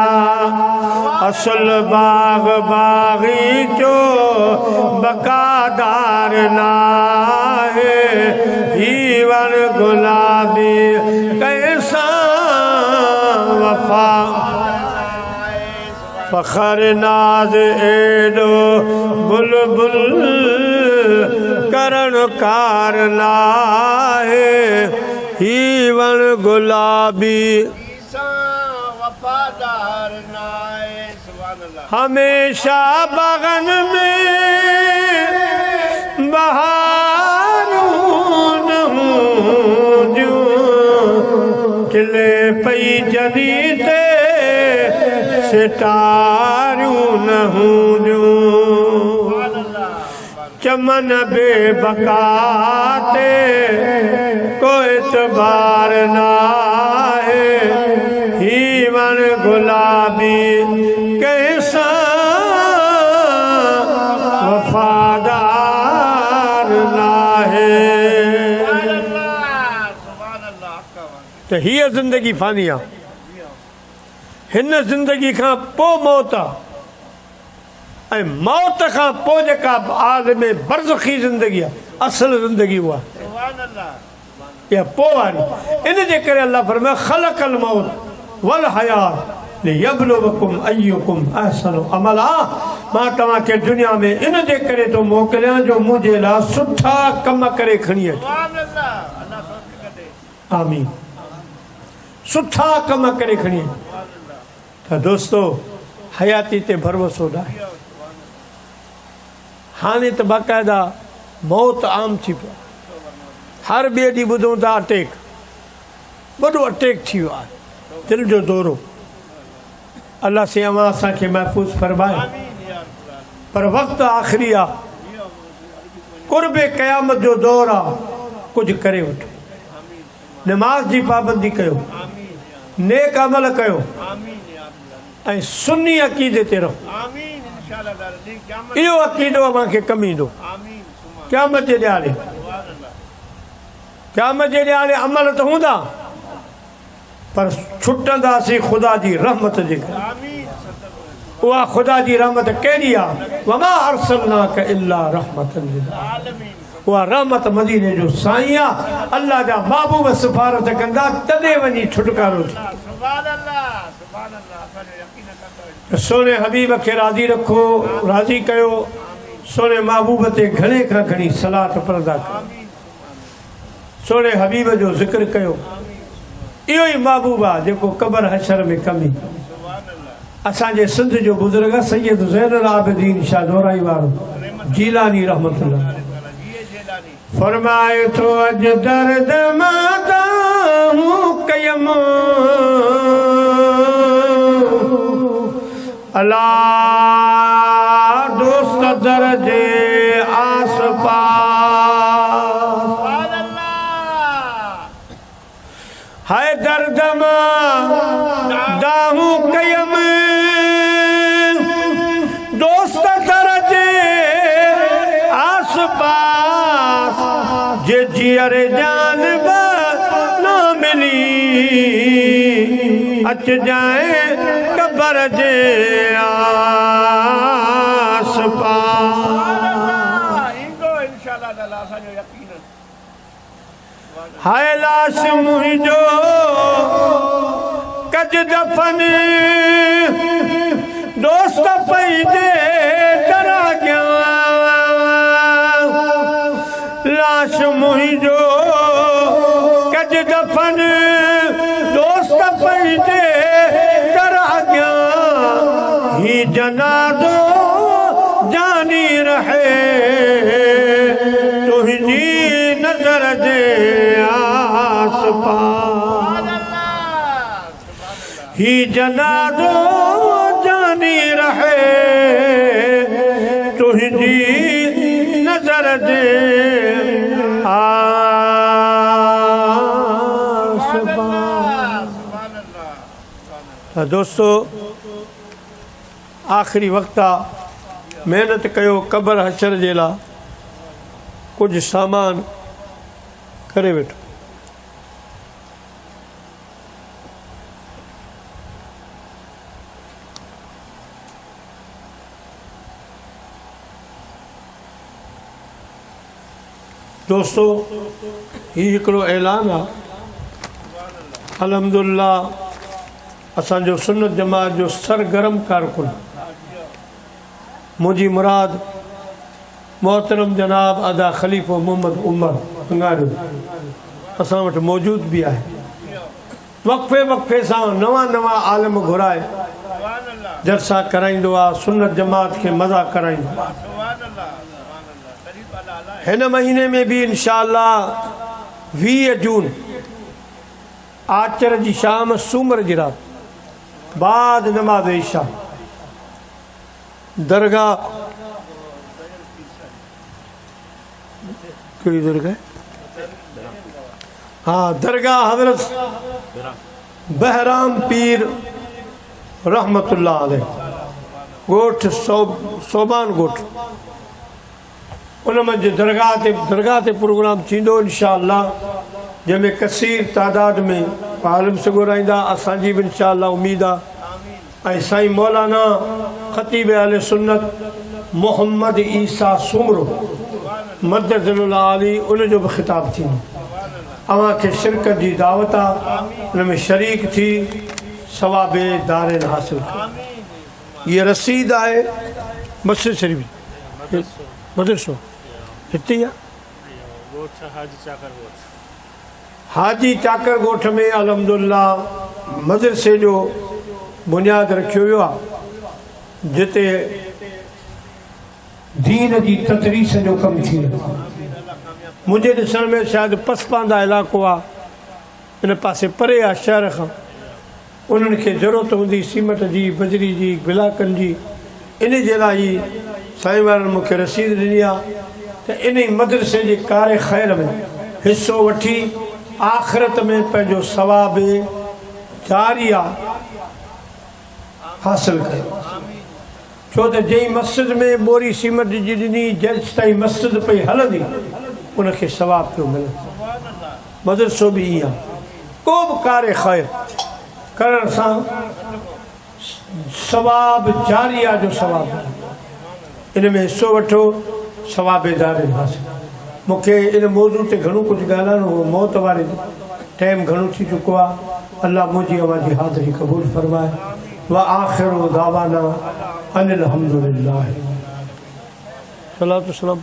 असल बाग बागीचो बकादार नाहे हीवर गुलाबी कैसा वफा फखर नाज एडो बुलबुल करण कार नाहे हीवर गुलाबी वफादार नाहे हमेशा बागन में बहारून हूँ खिले पई जदी ते सितारूं न हूँ चमन बेबकाते कोई एतबार नाहे हीवन गुलाबी कैसा वफादार नाहे तो हीअ ज़िंदगी फ़ानी आहे हिन ज़िंदगी खां पोइ मौत आहे ऐं मौत खां पोइ जेका आलम बरज़खी ज़िंदगी आहे असल ज़िंदगी उहा इहा पोइ वारी इन जे करे अल्लाह फरमाए ख़लक़ल मौत वल हयात लियब्लुवकुम अय्युकुम अहसनु अमला मां तव्हांखे दुनिया में इन जे करे थो मोकिलियां जो मुंहिंजे लाइ सुठा कम करे खणी अचो आमीन सुठा कम करे खणी अचो त दोस्तो हयाती ते भरोसो न आहे हाणे त बाक़ाइदा मौत आम थी पियो हर ॿिए ॾींहुं ॿुधूं था अटैक वॾो अटैक थी वियो आहे दिलि जो दौरो अल्लाह से अवां असांखे महफ़ूज़ फरमाए पर वक़्तु आख़िरी आहे क़ुर्बे क़यामत जो दौर आहे कुझु करे वठो नमाज़ जी पाबंदी कयो नेक अमल कयो ऐं सुन्नी अक़ीदे ते रहो इहो अक़ीदो अव्हांखे कमु ईंदो क़यामत जे ॾियारे अमल त हूंदा पर छुटंदासीं ख़ुदा जी रहमत जे करे उहा ख़ुदा जी रहमत कहिड़ी आहे वमा अरसलनाक इल्ला रहमतन लिल आलमीन उहा रहमत मदीने जो साईं आहे अल्लाह जा महबूब सिफारत कंदा तॾहिं वञी छुटकारो थी सोने हबीब खे राज़ी रखो राज़ी कयो सोने महबूब ते घणे खां घणी सलात पढ़ंदा कयो सोने हबीब जो ज़िक्र कयो इहो ई महबूब आहे जेको क़बर हशर में कमी असांजे सिंध जो बुज़ुर्ग सैयद ज़ैनुल आबिदीन शाह दोराई वारो जीलानी रहमतुल्लाह फरमाए तो अज दर्द माता हूँ कयम अला दोस्त दर्जे आस पास है दर्द दाहू कयम दोस्त दर्जे आस पास जे जियर जानवर ना मिली अच जाए कबर जे आस पास हाय लाश मुंहिंजो कज दफन दोस्त पंहिंजे डरा गया लाश मुंहिंजो कज दफन दोस्त पंहिंजे डरा गया ही जनाज़ो जानी रहे तुंहिंजी नज़र जे आस पास ही जनाज़ो जानी रहे तुंहिंजी जे आसपां। दोस्तों आखिरी वक्त आ, मेहनत कयो कब्र हशर जे लाइ कुछ सामान करे वेठो। दोस्तों ही हिकिड़ो ऐलान आहे, अल्हम्दुलिल्लाह असांजो सुन्नत जमात जो सरगर्म कारकुन मुंहिंजी मुराद मोहतरम जनाब अदा ख़लीफ़ो मोहम्मद उमर अंगारियो असां वटि मौजूद भी आहे। वक़्फ़े वक़्फ़े सां नवां नवां आलम घुराए जलसा कराईंदो आहे, सुन्नत जमात खे मज़ा कराईंदो आहे। हिन महीने में भी इंशाअल्लाह 20 जून आचर जी शाम सूमर जी रात बाद नमाज इशा दरगाह कहिड़ी दरगाह? हाँ, दरगाह हज़रत बहराम पीर रहमतुल्लाह अलैह गोठ सोबान गोठ उन मंझि दरगाह ते प्रोग्राम थींदो इंशाअल्लाह, जंहिंमें कसीर तादाद में आलिम से घुराईंदा। असांजी बि इंशाअल्लाह उम्मीद आहे। ऐं साईं मौलाना ख़तीब अहले सुन्नत मोहम्मद ईसा सुमरो मददुल्लाह अली उन जो बि ख़िताब थींदो। अव्हांखे शिरकत जी दावत आहे, उन में शरीक थी सवाबे दारिन हासिल कयो। ये रसीद आहे मस्जिद शरीफ मदरसो हिते आहे हाजी चाकर ॻोठ में अल्हम्दुलिल्लाह मदरसे जो बुनियाद रखियो वियो आहे, जिते दीन जी तदरीस जो कमु थी रहियो आहे। मुंहिंजे ॾिसण में शायदि पसपांदा इलाइक़ो आहे, इन पासे परे आहे शहर खां। उन्हनि खे ज़रूरत हूंदी सीमेंट जी, बजरी जी, बिलाकनि जी। इन जे लाइ साईं वारनि मूंखे रसीद ॾिनी आहे त इन मदरसे जे कार ख़ैर में हिसो वठी आख़िरत में पंहिंजो सवाब जारिया हासिल कयो। छो त जंहिं मस्जिद में बोरी सीमेंट जी ॾिनी जेसि ताईं मस्जिद पई हलंदी उनखे सवाब पियो मिले। मदरसो बि ईअं आहे, को बि कार ख़ैर करण सां सवाब जारिया जो सवाब इन में हिसो वठो, सवाबेदार हासिल। मूंखे इन मौज़ू ते घणो कुझु ॻाल्हाइणो हो, मौत वारे टाइम घणो थी चुको आहे। अल्लाह मुंहिंजी अवांजी हाज़िरी क़बूल फरमाए। व आख़िरु दावाना अनिल हम्दुलिल्लाह। सलातो सलाम।